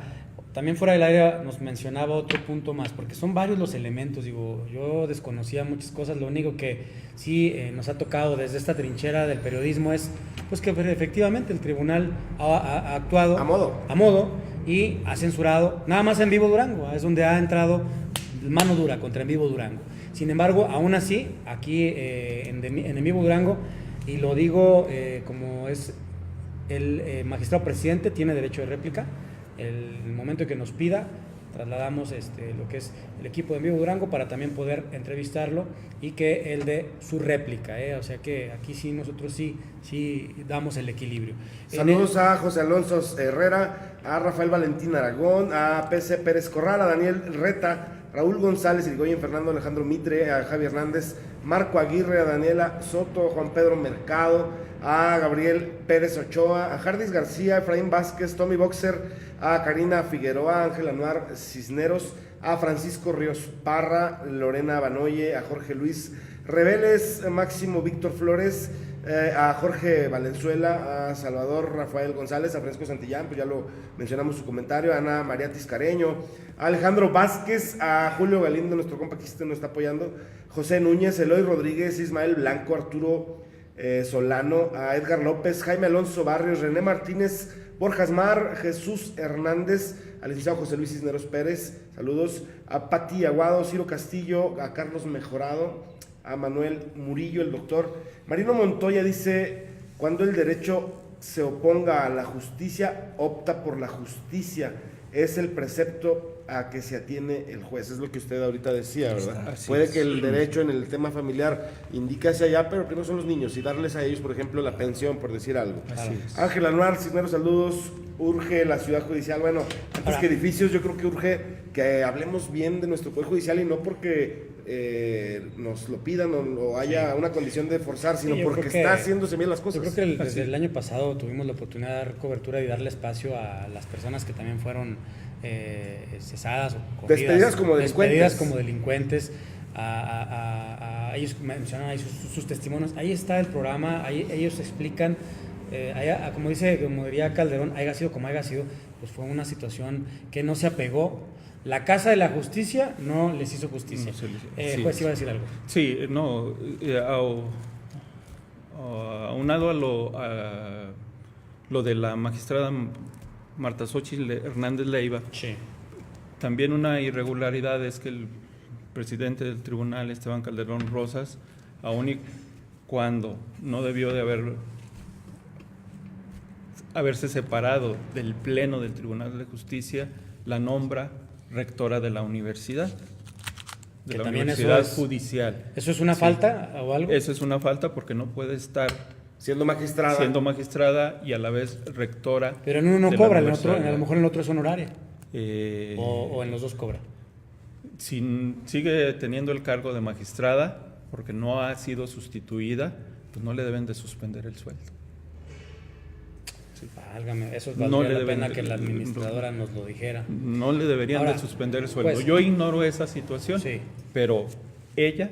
Speaker 4: también fuera del área nos mencionaba otro punto más, porque son varios los elementos, digo, yo desconocía muchas cosas, lo único que sí nos ha tocado desde esta trinchera del periodismo es, pues que efectivamente el tribunal ha actuado
Speaker 1: a modo
Speaker 4: y ha censurado, nada más en Vivo Durango, es donde ha entrado mano dura contra En Vivo Durango. Sin embargo, aún así, aquí en Vivo Durango, y lo digo como es el magistrado presidente, tiene derecho de réplica. El momento que nos pida, trasladamos lo que es el equipo de Vivo Durango para también poder entrevistarlo y que él dé su réplica. O sea que aquí sí, nosotros sí damos el equilibrio.
Speaker 1: Saludos a José Alonso Herrera, a Rafael Valentín Aragón, a PC Pérez Corral, a Daniel Reta, Raúl González Irigoyen, Fernando Alejandro Mitre, a Javi Hernández, Marco Aguirre, a Daniela Soto, Juan Pedro Mercado, a Gabriel Pérez Ochoa, a Jardis García, Efraín Vázquez, Tommy Boxer, a Karina Figueroa, Ángel Anuar Cisneros, a Francisco Ríos Parra, Lorena Banoye, a Jorge Luis Reveles, Máximo Víctor Flores, A Jorge Valenzuela, a Salvador Rafael González, a Francisco Santillán, pues ya lo mencionamos su comentario, a Ana María Tiscareño, a Alejandro Vázquez, a Julio Galindo, nuestro compa que nos está apoyando, José Núñez, Eloy Rodríguez, Ismael Blanco, Arturo Solano, a Edgar López, Jaime Alonso Barrios, René Martínez, Borja Asmar, Jesús Hernández, al licenciado José Luis Cisneros Pérez, saludos, a Pati Aguado, Ciro Castillo, a Carlos Mejorado, a Manuel Murillo, el doctor. Marino Montoya dice, cuando el derecho se oponga a la justicia, opta por la justicia. Es el precepto a que se atiene el juez. Es lo que usted ahorita decía, ¿verdad?
Speaker 2: Así
Speaker 1: Puede
Speaker 2: es.
Speaker 1: que el derecho en el tema familiar indique hacia allá, pero primero son los niños y darles a ellos, por ejemplo, la pensión, por decir algo.
Speaker 2: Así es.
Speaker 1: Ángel Anuar Cisneros, saludos. Urge la ciudad judicial. Bueno, antes que edificios, yo creo que urge que hablemos bien de nuestro poder judicial y no porque nos lo pidan o haya una condición de forzar, sino
Speaker 4: yo
Speaker 1: porque
Speaker 4: creo que-
Speaker 1: está haciéndose bien las cosas.
Speaker 4: Yo creo que desde el año pasado tuvimos la oportunidad de dar cobertura y darle espacio a las personas que también fueron cesadas o corridas,
Speaker 1: Despedidas como delincuentes.
Speaker 4: despedidas como delincuentes. Ellos mencionan ahí sus testimonios. Ahí está el programa, ahí ellos explican. Como diría Calderón, haya sido como haya sido, pues fue una situación que no se apegó. La Casa de la Justicia no les hizo justicia.
Speaker 2: No se les- sí.
Speaker 4: Juez iba a decir algo.
Speaker 2: Sí, no, aunado a lo de la magistrada Marta Xóchitl Hernández Leiva,
Speaker 4: Sí.
Speaker 2: también una irregularidad es que el presidente del tribunal, Esteban Calderón Rosas, aun y cuando no debió de haberse separado del Pleno del Tribunal de Justicia, la nombra rectora de la universidad, de
Speaker 4: Que
Speaker 2: la
Speaker 4: también eso
Speaker 2: Universidad
Speaker 4: es-
Speaker 2: Judicial.
Speaker 4: ¿Eso es una falta o algo?
Speaker 2: Eso es una falta porque no puede estar
Speaker 1: Siendo magistrada.
Speaker 2: siendo magistrada y a la vez rectora.
Speaker 4: Pero en uno no
Speaker 2: de la
Speaker 4: cobra, en el otro,
Speaker 2: universidad.
Speaker 4: a lo mejor en el otro es honoraria.
Speaker 2: Eh,
Speaker 4: O en los dos cobra.
Speaker 2: si sigue teniendo el cargo de magistrada porque no ha sido sustituida, pues no le deben de suspender el sueldo.
Speaker 4: Válgame, eso
Speaker 2: No
Speaker 4: valdría
Speaker 2: le
Speaker 4: la
Speaker 2: deben
Speaker 4: pena
Speaker 2: de-
Speaker 4: que la administradora nos lo dijera.
Speaker 2: No le deberían
Speaker 4: Ahora,
Speaker 2: de suspender el sueldo.
Speaker 4: pues,
Speaker 2: Yo ignoro esa situación,
Speaker 4: Sí.
Speaker 2: pero ella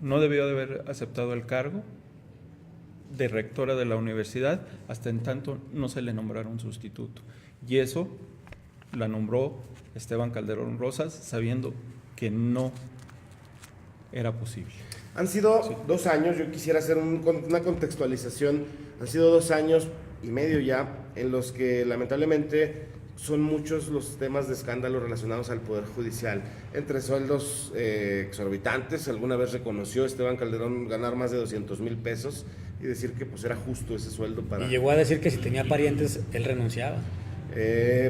Speaker 2: no debió de haber aceptado el cargo de rectora de la universidad hasta en tanto no se le nombrara un sustituto. Y eso la nombró Esteban Calderón Rosas sabiendo que no era posible.
Speaker 1: Han sido 2 años, yo quisiera hacer una contextualización, han sido 2 años y medio ya, en los que lamentablemente son muchos los temas de escándalo relacionados al Poder Judicial, entre sueldos exorbitantes. Alguna vez reconoció Esteban Calderón ganar más de 200,000 pesos y decir que pues era justo ese sueldo para...
Speaker 4: Y llegó a decir que si tenía parientes, él renunciaba.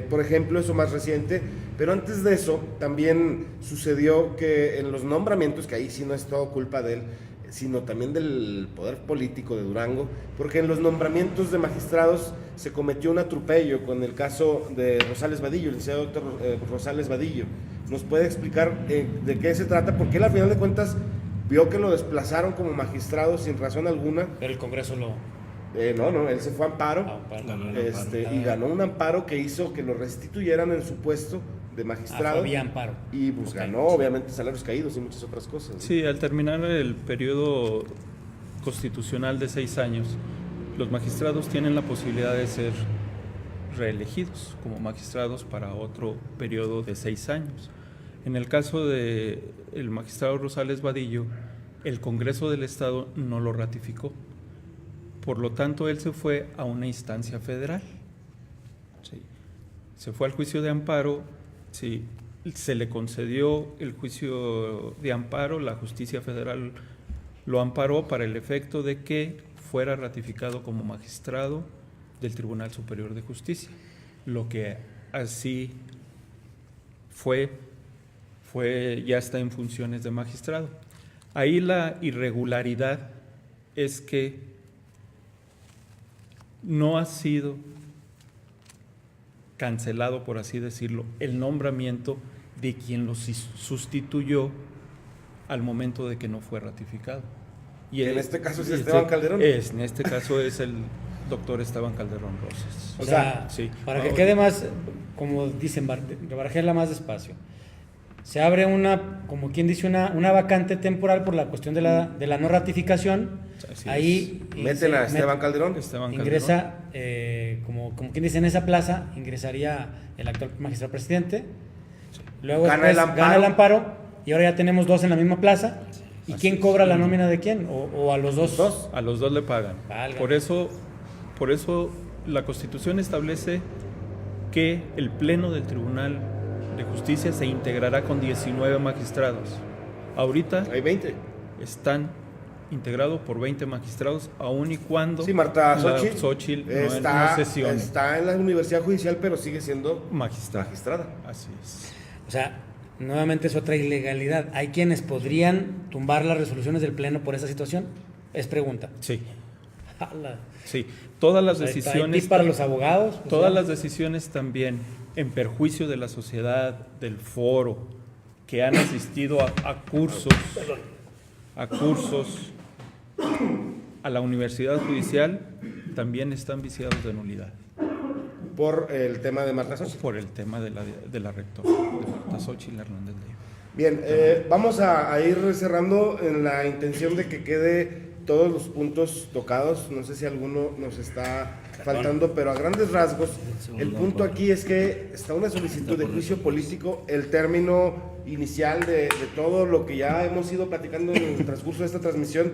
Speaker 1: Por ejemplo, eso más reciente, pero antes de eso también sucedió que en los nombramientos, que ahí sí no es todo culpa de él, sino también del poder político de Durango, porque en los nombramientos de magistrados se cometió un atropello con el caso de Rosales Vadillo, el licenciado doctor Rosales Vadillo. ¿Nos puede explicar de qué se trata? Porque él, al final de cuentas, vio que lo desplazaron como magistrado sin razón alguna.
Speaker 4: Pero el Congreso lo...
Speaker 1: No, él se fue a amparo.
Speaker 3: Ganó el amparo.
Speaker 1: Y ganó un amparo que hizo que lo restituyeran en su puesto de magistrado.
Speaker 4: Había amparo.
Speaker 1: Y pues
Speaker 4: Ok.
Speaker 1: ganó, obviamente, salarios caídos y muchas otras cosas, ¿no?
Speaker 2: Sí, al terminar el periodo constitucional de 6 años, los magistrados tienen la posibilidad de ser reelegidos como magistrados para otro periodo de 6 años. En el caso de el magistrado Rosales Vadillo, el Congreso del Estado no lo ratificó. Por lo tanto, él se fue a una instancia federal. Sí. Se fue al juicio de amparo, sí, se le concedió el juicio de amparo, la justicia federal lo amparó para el efecto de que fuera ratificado como magistrado del Tribunal Superior de Justicia. Lo que así fue ya está en funciones de magistrado. Ahí la irregularidad es que no ha sido cancelado, por así decirlo, el nombramiento de quien lo sustituyó al momento de que no fue ratificado. Y
Speaker 1: En este caso es Esteban Calderón.
Speaker 2: En este caso es el doctor Esteban Calderón Rosas.
Speaker 4: O sea,
Speaker 2: sí.
Speaker 4: para que quede más, como dicen, barajéala más despacio. se abre como quien dice, una vacante temporal por la cuestión de la no ratificación.
Speaker 2: Así
Speaker 4: Ahí
Speaker 1: Meten a Esteban Calderón.
Speaker 4: ingresa, como quien dice, en esa plaza ingresaría el actual magistrado presidente. Luego
Speaker 1: Gana
Speaker 4: gana
Speaker 1: el
Speaker 4: el amparo y ahora ya tenemos dos en la misma plaza. ¿Y
Speaker 2: Así
Speaker 4: quién
Speaker 2: es.
Speaker 4: cobra la nómina de quién? ¿O a los dos?
Speaker 2: A los dos le pagan.
Speaker 4: Válgame.
Speaker 2: Por eso la Constitución establece que el Pleno del Tribunal de Justicia se integrará con 19 magistrados. Ahorita
Speaker 1: Hay 20.
Speaker 2: están integrados por 20 magistrados, aun y cuando
Speaker 1: Sí, Marta
Speaker 2: la
Speaker 1: Xóchitl
Speaker 2: no sesione.
Speaker 1: está en la Universidad Judicial, pero sigue siendo
Speaker 2: Magistrada.
Speaker 1: magistrada.
Speaker 2: Así es.
Speaker 4: O sea, nuevamente es otra ilegalidad. ¿Hay quienes podrían tumbar las resoluciones del Pleno por esa situación? Es pregunta.
Speaker 2: Sí,
Speaker 4: Ala.
Speaker 2: sí. Todas las
Speaker 4: O sea, hay
Speaker 2: decisiones
Speaker 4: tips para los abogados. O
Speaker 2: Todas
Speaker 4: sea,
Speaker 2: las decisiones también en perjuicio de la sociedad, del foro, que han asistido a cursos, a la Universidad Judicial, también están viciados de nulidad
Speaker 1: Por el tema de Marta Xóchitl.
Speaker 2: por el tema de la rectora, de Marta Xóchitl Hernández León.
Speaker 1: Bien, vamos a ir cerrando en la intención de que quede todos los puntos tocados. No sé si alguno nos está faltando, pero a grandes rasgos, el punto aquí es que está una solicitud de juicio político, el término inicial de todo lo que ya hemos ido platicando en el transcurso de esta transmisión.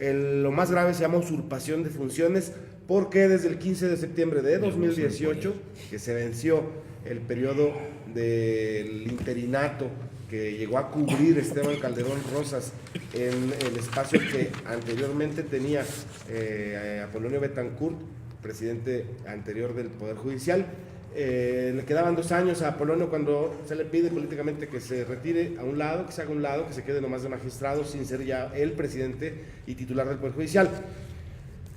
Speaker 1: Lo más grave se llama usurpación de funciones, porque desde el 15 de septiembre de 2018, que se venció el periodo del interinato que llegó a cubrir Esteban Calderón Rosas en el espacio que anteriormente tenía Apolonio Betancourt, presidente anterior del Poder Judicial. Le quedaban 2 años a Apolonio cuando se le pide políticamente que se retire a un lado, que se haga a un lado, que se quede nomás de magistrado sin ser ya el presidente y titular del Poder Judicial.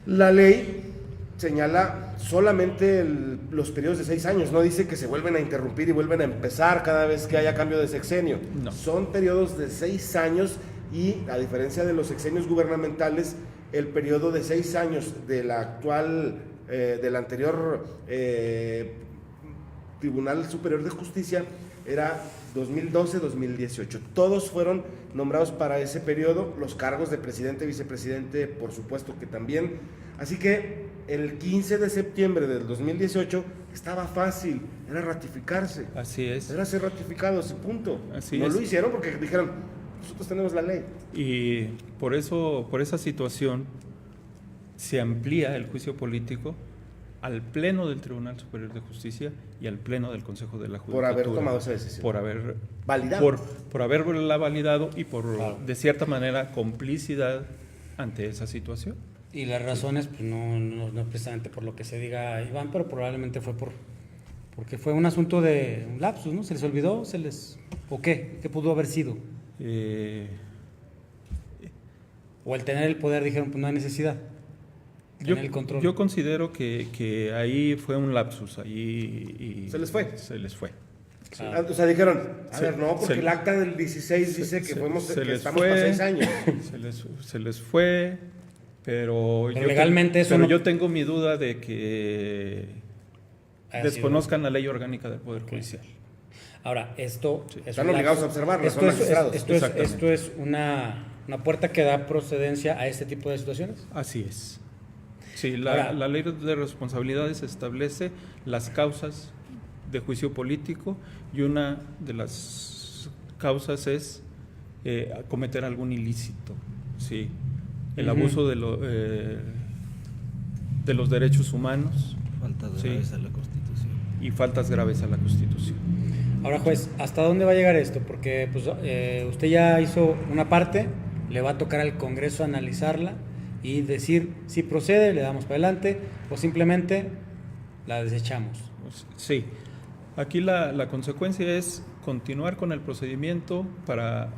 Speaker 1: La ley señala solamente los periodos de 6 años, no dice que se vuelven a interrumpir y vuelven a empezar cada vez que haya cambio de sexenio.
Speaker 2: No.
Speaker 1: Son periodos de 6 años y, a diferencia de los sexenios gubernamentales, el periodo de 6 años del anterior Tribunal Superior de Justicia era 2012-2018. Todos fueron nombrados para ese periodo, los cargos de presidente, vicepresidente, por supuesto que también. Así que el 15 de septiembre del 2018 estaba fácil, era ratificarse.
Speaker 2: Así es.
Speaker 1: Era ser ratificados, punto.
Speaker 2: Así
Speaker 1: no
Speaker 2: es.
Speaker 1: lo hicieron porque dijeron, nosotros tenemos la ley.
Speaker 2: Y por esa situación se amplía el juicio político al Pleno del Tribunal Superior de Justicia y al Pleno del Consejo de la Judicatura.
Speaker 1: Por haber tomado esa decisión.
Speaker 2: Por haber
Speaker 1: Validado.
Speaker 2: por haberla validado y por,
Speaker 4: Claro.
Speaker 2: de cierta manera, complicidad ante esa situación.
Speaker 4: Y las razones, pues no precisamente por lo que se diga Iván, pero probablemente fue porque fue un asunto de un lapsus, ¿no? ¿Se les olvidó? ¿O qué? ¿Qué pudo haber sido? O al tener el poder dijeron, pues no hay necesidad.
Speaker 2: Yo,
Speaker 4: Tener el control.
Speaker 2: yo considero que ahí fue un lapsus, ahí
Speaker 1: Se les fue.
Speaker 2: Se les fue.
Speaker 1: O sea, dijeron, a
Speaker 2: Se-
Speaker 1: ver, no, porque
Speaker 2: se-
Speaker 1: el acta del 16 dice que, que estamos para 6 años.
Speaker 2: Se les fue, pero
Speaker 4: legalmente eso
Speaker 2: pero
Speaker 4: no-
Speaker 2: yo tengo mi duda de que
Speaker 4: Ha
Speaker 2: desconozcan la ley orgánica del Poder Judicial.
Speaker 4: Ahora, esto es
Speaker 1: Están
Speaker 4: un
Speaker 1: obligados
Speaker 4: lapso.
Speaker 1: a observarlo,
Speaker 4: Esto
Speaker 1: son
Speaker 4: es-
Speaker 1: magistrados.
Speaker 2: Exactamente.
Speaker 4: esto es una puerta que da procedencia a este tipo de situaciones.
Speaker 2: Así es. Sí,
Speaker 4: Ahora-
Speaker 2: la ley de responsabilidades establece las causas de juicio político y una de las causas es cometer algún ilícito, sí, el
Speaker 4: Ujú.
Speaker 2: abuso de los derechos humanos
Speaker 3: Falta de
Speaker 2: Sí.
Speaker 3: graves a la Constitución.
Speaker 2: y faltas graves a la Constitución.
Speaker 4: Ahora, juez, ¿hasta dónde va a llegar esto? Porque pues, usted ya hizo una parte, le va a tocar al Congreso analizarla y decir si procede, le damos para adelante, o simplemente la desechamos.
Speaker 2: Sí, aquí la consecuencia es continuar con el procedimiento para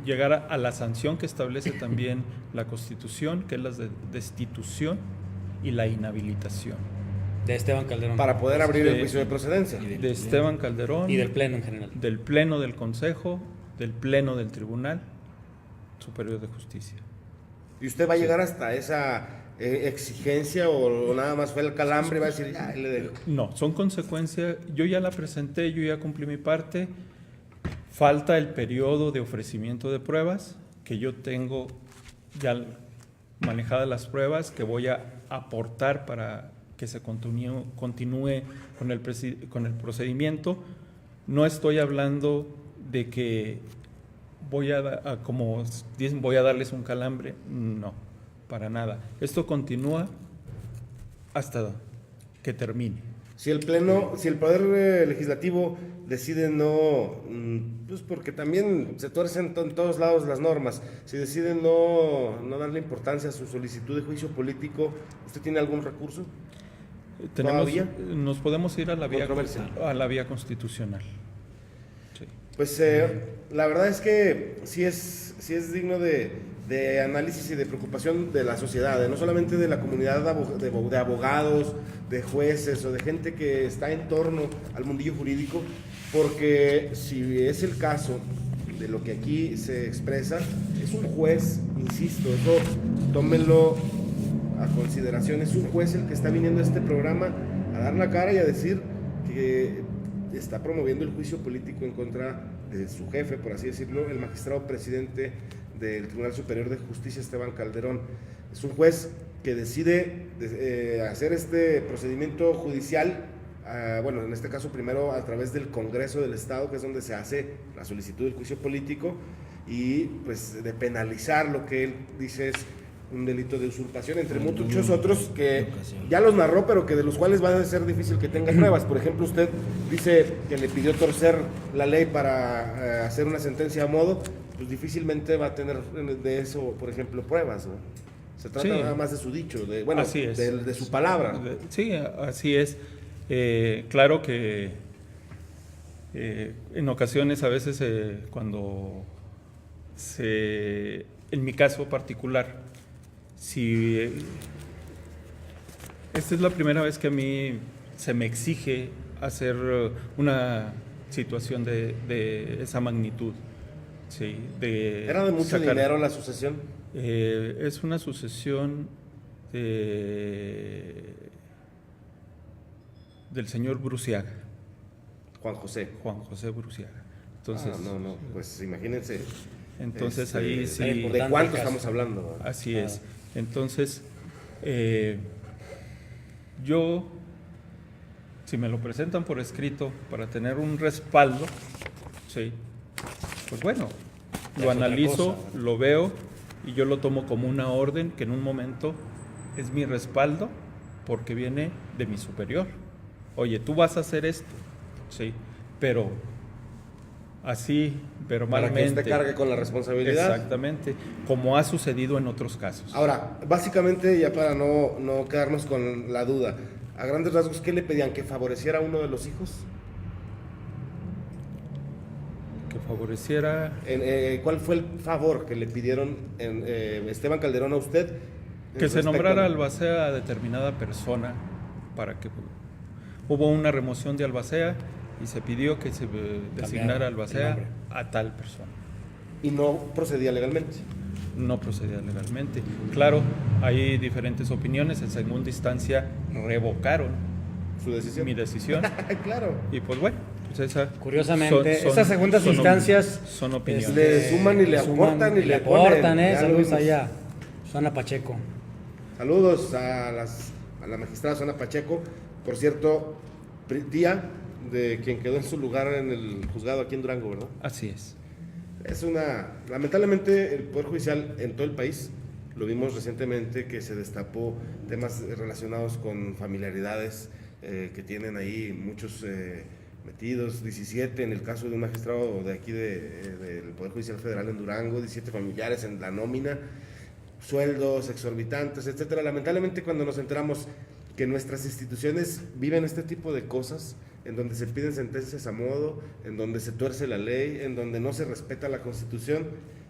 Speaker 2: llegar a la sanción que establece también la Constitución, que es la de destitución y la inhabilitación
Speaker 4: De Esteban Calderón.
Speaker 1: Para poder abrir el
Speaker 2: de-
Speaker 1: juicio de procedencia.
Speaker 2: de Esteban Calderón
Speaker 4: Y del Pleno en general.
Speaker 2: del Pleno del Consejo, del Pleno del Tribunal Superior de Justicia.
Speaker 1: ¿Y usted va a llegar hasta esa exigencia o nada más fue el calambre y va a decir, ya, le dejo?
Speaker 2: No, son consecuencias. Yo ya la presenté, yo ya cumplí mi parte. Falta el periodo de ofrecimiento de pruebas, que yo tengo ya manejadas las pruebas que voy a aportar para que se continúe con el procedimiento. No estoy hablando de que como dicen, voy a darles un calambre. No, para nada. Esto continúa hasta que termine.
Speaker 1: Si el Poder Legislativo decide no, pues porque también se tuercen en todos lados las normas, si decide no darle importancia a su solicitud de juicio político, ¿usted tiene algún recurso? ¿Todavía?
Speaker 2: Nos podemos ir a la vía constitucional. Sí.
Speaker 1: Pues la verdad es que sí es digno de análisis y de preocupación de la sociedad, no solamente de la comunidad de abogados, de jueces o de gente que está en torno al mundillo jurídico, porque si es el caso de lo que aquí se expresa, es un juez, insisto, eso tómenlo a consideración, es un juez el que está viniendo a este programa a dar la cara y a decir que está promoviendo el juicio político en contra de su jefe, por así decirlo, el magistrado presidente del Tribunal Superior de Justicia, Esteban Calderón. Es un juez que decide hacer este procedimiento judicial, bueno, en este caso primero a través del Congreso del Estado, que es donde se hace la solicitud del juicio político, y pues de penalizar lo que él dice es un delito de usurpación, entre muchos otros que ya los narró, pero que de los cuales va a ser difícil que tenga pruebas. Por ejemplo, usted dice que le pidió torcer la ley para hacer una sentencia a modo, pues difícilmente va a tener de eso, por ejemplo, pruebas, ¿no? Se trata nada más de su dicho, de su palabra.
Speaker 2: Sí, así es. Claro que en ocasiones, a veces, en mi caso particular, si esta es la primera vez que a mí se me exige hacer una situación de esa magnitud. Sí,
Speaker 1: ¿Era de mucho dinero la sucesión?
Speaker 2: Es una sucesión del señor Bruciaga.
Speaker 1: Juan José
Speaker 2: Bruciaga. Entonces,
Speaker 1: pues imagínense.
Speaker 2: Entonces ahí sí.
Speaker 1: ¿De cuánto estamos hablando?
Speaker 2: Así es. Entonces, yo, si me lo presentan por escrito para tener un respaldo, sí, pues bueno, lo analizo, lo veo y yo lo tomo como una orden que en un momento es mi respaldo porque viene de mi superior. Oye, tú vas a hacer esto, sí, pero así, verbalmente.
Speaker 1: Para que usted cargue con la responsabilidad.
Speaker 2: Exactamente, como ha sucedido en otros casos.
Speaker 1: Ahora, básicamente, ya para no quedarnos con la duda, a grandes rasgos, ¿qué le pedían? ¿Que favoreciera a uno de los hijos?
Speaker 2: Que favoreciera...
Speaker 1: ¿Cuál fue el favor que le pidieron Esteban Calderón a usted?
Speaker 2: Que se nombrara albacea a determinada persona, para que hubo una remoción de albacea y se pidió que se designara albacea a tal persona.
Speaker 1: ¿Y no procedía legalmente?
Speaker 2: No procedía legalmente. Claro, hay diferentes opiniones. En segunda instancia revocaron
Speaker 1: ¿su decisión?
Speaker 2: Mi decisión.
Speaker 1: Claro.
Speaker 2: Y pues bueno, pues esa...
Speaker 4: Curiosamente, esas segundas instancias...
Speaker 2: Son opiniones.
Speaker 1: Le suman y le aportan y le aportan.
Speaker 4: Saludos allá, Susana Pacheco.
Speaker 1: Saludos a la magistrada Susana Pacheco. Por cierto, tía de quien quedó en su lugar en el juzgado aquí en Durango, ¿verdad?
Speaker 2: Así es.
Speaker 1: Lamentablemente, el Poder Judicial en todo el país, lo vimos recientemente que se destapó temas relacionados con familiaridades que tienen ahí muchos metidos, 17 en el caso de un magistrado de aquí del Poder Judicial Federal en Durango, 17 familiares en la nómina, sueldos exorbitantes, etcétera. Lamentablemente, cuando nos enteramos que nuestras instituciones viven este tipo de cosas, en donde se piden sentencias a modo, en donde se tuerce la ley, en donde no se respeta la Constitución,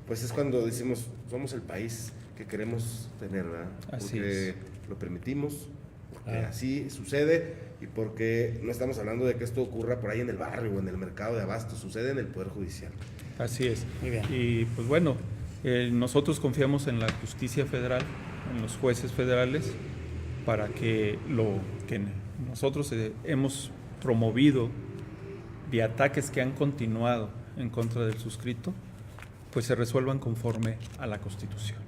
Speaker 1: pues es cuando decimos, somos el país que queremos tener, ¿verdad?
Speaker 2: Así
Speaker 1: porque
Speaker 2: es.
Speaker 1: lo permitimos, porque así sucede y porque no estamos hablando de que esto ocurra por ahí en el barrio o en el mercado de abasto, sucede en el Poder Judicial.
Speaker 2: Así es.
Speaker 4: Muy bien.
Speaker 2: Y pues bueno, nosotros confiamos en la justicia federal, en los jueces federales, para que lo que nosotros hemos promovido de ataques que han continuado en contra del suscrito, pues se resuelvan conforme a la Constitución.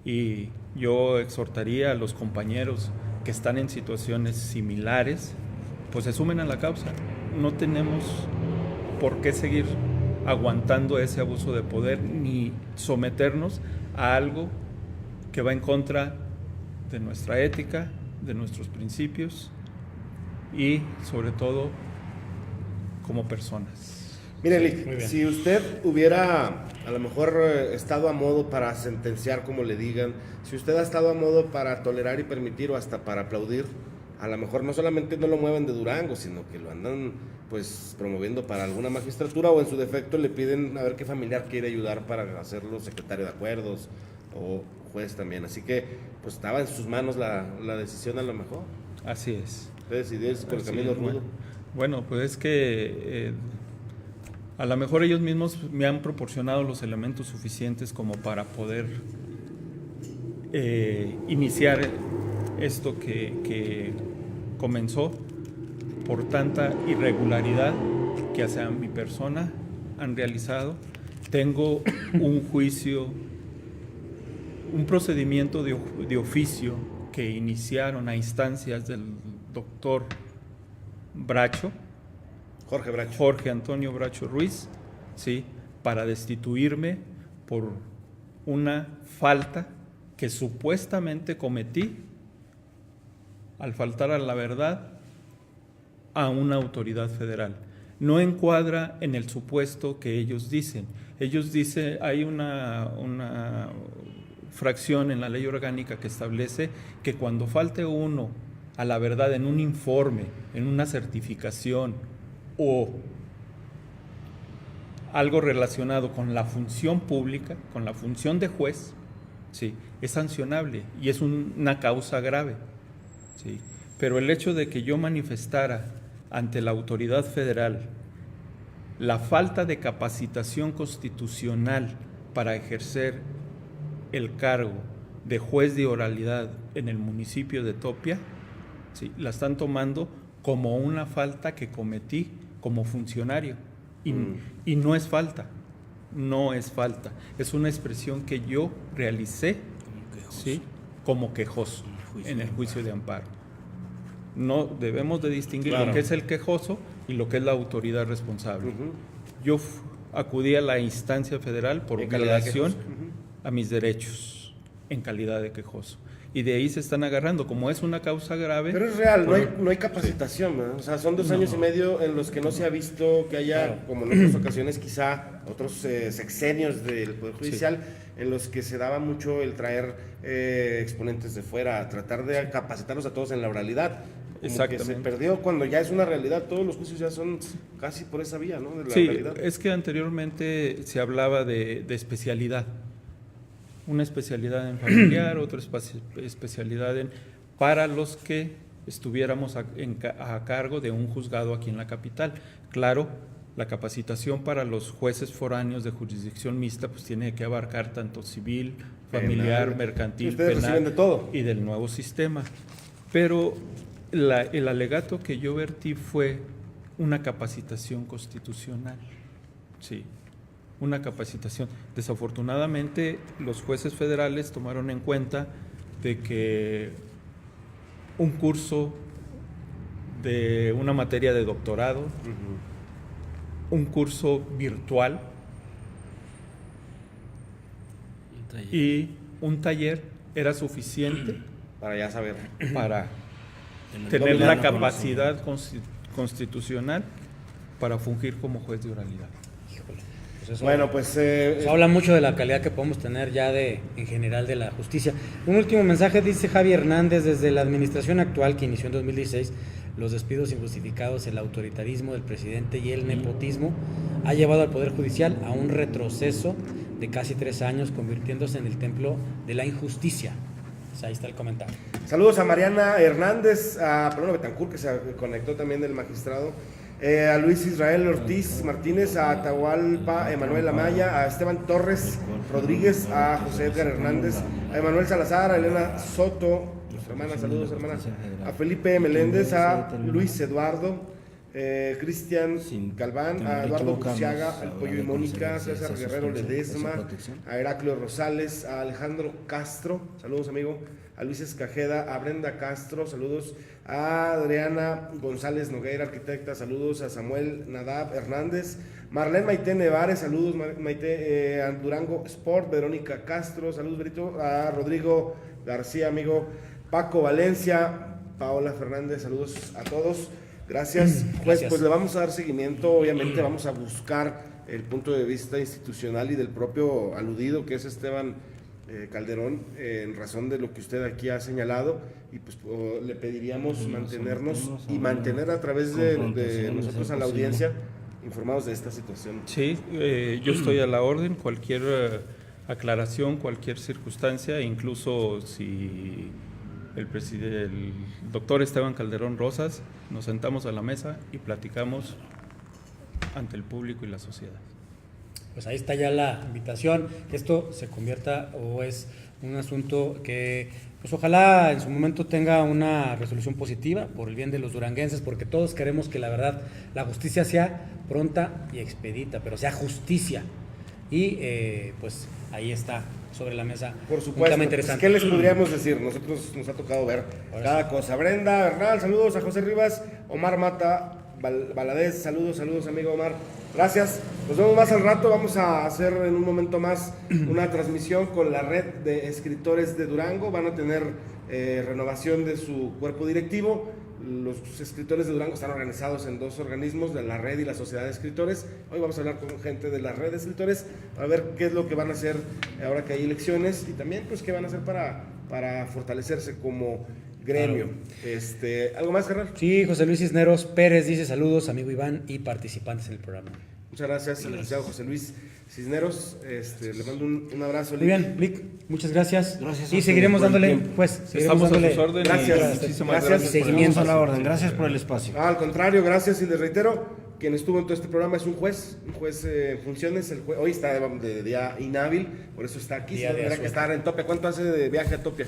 Speaker 2: Y yo exhortaría a los compañeros que están en situaciones similares, pues se sumen a la causa. No tenemos por qué seguir aguantando ese abuso de poder ni someternos a algo que va en contra de nuestra ética, de nuestros principios y sobre todo como personas.
Speaker 1: Mire,
Speaker 4: Muy
Speaker 1: Lick,
Speaker 4: bien.
Speaker 1: si usted hubiera a lo mejor estado a modo para sentenciar como le digan, si usted ha estado a modo para tolerar y permitir o hasta para aplaudir, a lo mejor no solamente no lo mueven de Durango, sino que lo andan pues promoviendo para alguna magistratura o en su defecto le piden a ver qué familiar quiere ayudar para hacerlo secretario de acuerdos o juez también. Así que pues estaba en sus manos la decisión a lo mejor.
Speaker 2: Así es.
Speaker 1: Usted decidió irse por el
Speaker 2: Así
Speaker 1: camino
Speaker 2: es.
Speaker 1: rudo.
Speaker 2: Bueno, pues es que a lo mejor ellos mismos me han proporcionado los elementos suficientes como para poder iniciar esto que comenzó por tanta irregularidad que hacia mi persona han realizado. Tengo un juicio, un procedimiento de oficio que iniciaron a instancias del doctor Bracho,
Speaker 1: Jorge Bracho.
Speaker 2: Jorge Antonio Bracho Ruiz, ¿sí?, para destituirme por una falta que supuestamente cometí al faltar a la verdad a una autoridad federal. No encuadra en el supuesto que ellos dicen. Ellos dicen, hay una fracción en la ley orgánica que establece que cuando falte uno a la verdad en un informe, en una certificación o algo relacionado con la función pública, con la función de juez, sí, es sancionable y es una causa grave, sí. Pero el hecho de que yo manifestara ante la autoridad federal la falta de capacitación constitucional para ejercer el cargo de juez de oralidad en el municipio de Topia, sí, la están tomando como una falta que cometí como funcionario y no es falta, no es falta, es una expresión que yo realicé, ¿sí?, como quejoso en el juicio de amparo. No debemos de distinguir
Speaker 1: Claro.
Speaker 2: lo que es el quejoso y lo que es la autoridad responsable. Yo acudí a la instancia federal por
Speaker 1: En calidad de
Speaker 2: violación
Speaker 1: quejoso.
Speaker 2: a mis derechos en calidad de quejoso. Y de ahí se están agarrando, como es una causa grave.
Speaker 1: Pero es real,
Speaker 2: bueno,
Speaker 1: no hay capacitación, ¿verdad? O sea, son 2 años y medio en los que no se ha visto que haya, como en otras ocasiones, quizá otros sexenios del Poder Judicial, en los que se daba mucho el traer exponentes de fuera, a tratar de capacitarlos a todos en la oralidad. Como
Speaker 2: Exactamente.
Speaker 1: que se perdió cuando ya es una realidad, todos los juicios ya son casi por esa vía, ¿no? De la
Speaker 2: Sí,
Speaker 1: realidad.
Speaker 2: es que anteriormente se hablaba de especialidad. Una especialidad en familiar, otra especialidad para los que estuviéramos a cargo de un juzgado aquí en la capital. Claro, la capacitación para los jueces foráneos de jurisdicción mixta pues tiene que abarcar tanto civil, familiar,
Speaker 1: Penal.
Speaker 2: mercantil,
Speaker 1: Sí, ustedes
Speaker 2: penal
Speaker 1: reciben de todo.
Speaker 2: y del nuevo sistema. Pero el alegato que yo vertí fue una capacitación constitucional. Sí, una capacitación. Desafortunadamente, los jueces federales tomaron en cuenta de que un curso de una materia de doctorado, un curso virtual y un taller era suficiente
Speaker 1: Para ya saber.
Speaker 2: para
Speaker 3: En
Speaker 2: tener
Speaker 3: doble
Speaker 2: la
Speaker 3: ano,
Speaker 2: capacidad constitucional para fungir como juez de oralidad.
Speaker 4: Híjole, pues eso,
Speaker 1: Bueno, pues...
Speaker 4: eso habla mucho de la calidad que podemos tener ya en general de la justicia. Un último mensaje dice Javi Hernández: desde la administración actual que inició en 2016, los despidos injustificados, el autoritarismo del presidente y el nepotismo ha llevado al Poder Judicial a un retroceso de casi 3 años, convirtiéndose en el templo de la injusticia. Pues ahí está el comentario.
Speaker 1: Saludos a Mariana Hernández, a Paloma Betancourt, que se conectó también del magistrado, a Luis Israel Ortiz Martínez, a Atahualpa Emanuel Amaya, a Esteban Torres Rodríguez, a José Edgar Hernández, a Emanuel Salazar, a Elena Soto, hermana, saludos hermana, a Felipe Meléndez, a Luis Eduardo, Cristian
Speaker 3: Sin
Speaker 1: Galván,
Speaker 3: tener
Speaker 1: a Eduardo
Speaker 3: equivocarnos,
Speaker 1: Buciaga, al Pollo y
Speaker 3: hablando con
Speaker 1: Mónica,
Speaker 3: esa
Speaker 1: César Guerrero
Speaker 3: suspensión,
Speaker 1: Ledesma,
Speaker 3: esa protección.
Speaker 1: a Heraclio Rosales, a Alejandro Castro, saludos amigo, a Luis Escajeda, a Brenda Castro, saludos, a Adriana González Nogueira, arquitecta, saludos, a Samuel Nadab Hernández, Marlene Maite Nevares, saludos Maite, a Durango Sport, Verónica Castro, saludos Brito, a Rodrigo García, amigo, Paco Valencia, Paola Fernández, saludos a todos. Gracias. Pues le vamos a dar seguimiento, obviamente vamos a buscar el punto de vista institucional y del propio aludido que es Esteban Calderón, en razón de lo que usted aquí ha señalado, y pues le pediríamos mantenernos y mantener a través de nosotros a la audiencia informados de esta situación.
Speaker 2: Sí, yo estoy a la orden, cualquier aclaración, cualquier circunstancia, incluso si el doctor Esteban Calderón Rosas, nos sentamos a la mesa y platicamos ante el público y la sociedad.
Speaker 4: Pues ahí está ya la invitación, que esto se convierta o es un asunto que pues ojalá en su momento tenga una resolución positiva por el bien de los duranguenses, porque todos queremos que la verdad, la justicia sea pronta y expedita, pero sea justicia. Y pues ahí está sobre la mesa.
Speaker 1: Por supuesto. Pues, ¿qué les podríamos decir? Nosotros nos ha tocado ver cada cosa. Brenda Bernal, saludos a José Rivas, Omar Mata Valadez, saludos amigo Omar. Gracias. Nos vemos más al rato. Vamos a hacer en un momento más una transmisión con la red de escritores de Durango. Van a tener renovación de su cuerpo directivo. Los escritores de Durango están organizados en dos organismos, de la red y la sociedad de escritores. Hoy vamos a hablar con gente de la red de escritores para ver qué es lo que van a hacer ahora que hay elecciones y también pues qué van a hacer para fortalecerse como gremio. Claro. ¿Algo más, carnal?
Speaker 4: Sí, José Luis Cisneros Pérez dice saludos, amigo Iván y participantes en el programa.
Speaker 1: Muchas gracias, licenciado José Luis Cisneros. Le mando un abrazo.
Speaker 4: Muy bien, Lick, muchas gracias.
Speaker 3: Gracias.
Speaker 4: Y seguiremos dándole, pues,
Speaker 2: Estamos a sus órdenes.
Speaker 1: Gracias.
Speaker 2: Muchísimas gracias.
Speaker 4: Seguimiento
Speaker 3: a la orden. Gracias por el espacio.
Speaker 1: Al contrario, gracias y les reitero, quien estuvo en todo este programa es un juez en funciones. Hoy está de día inhábil, por eso está aquí. Tendrá que estar en Topia. ¿Cuánto hace de viaje a Topia?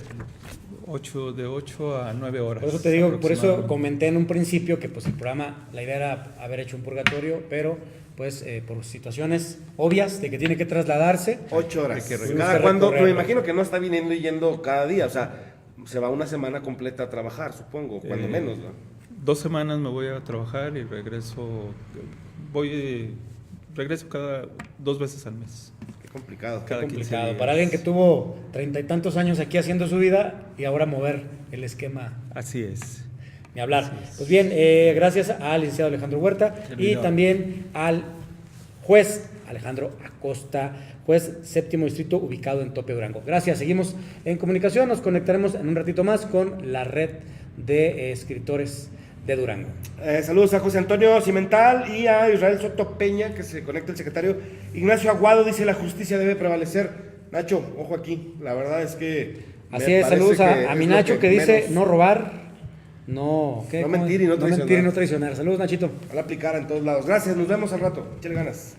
Speaker 2: De 8 a 9 horas.
Speaker 4: Por eso te digo, por eso comenté en un principio que pues el programa, la idea era haber hecho un purgatorio, pero pues por situaciones obvias de que tiene que trasladarse.
Speaker 1: 8 horas.
Speaker 4: Cada
Speaker 1: cuando, me imagino que no está viniendo y yendo cada día, o sea, se va una semana completa a trabajar, supongo, cuando menos, ¿no?
Speaker 2: 2 semanas me voy a trabajar y regreso cada 2 veces al mes.
Speaker 1: Qué complicado.
Speaker 2: Cada 15
Speaker 4: Complicado.
Speaker 2: días.
Speaker 4: Para alguien que tuvo 30 y tantos años aquí haciendo su vida y ahora mover el esquema.
Speaker 2: Así es.
Speaker 4: Ni hablar. Pues bien, gracias al licenciado Alejandro Huerta y también al juez Alejandro Acosta, juez séptimo distrito ubicado en Topia, Durango. Gracias, seguimos en comunicación, nos conectaremos en un ratito más con la red de escritores de Durango.
Speaker 1: Saludos a José Antonio Cimental y a Israel Soto Peña, que se conecta el secretario Ignacio Aguado, dice la justicia debe prevalecer. Nacho, ojo aquí, la verdad es que...
Speaker 4: Así es, saludos a mi Nacho que dice no robar. No
Speaker 1: mentir y no traicionar.
Speaker 4: Saludos, Nachito.
Speaker 1: A la aplicar en todos lados. Gracias, nos vemos al rato. Échale ganas.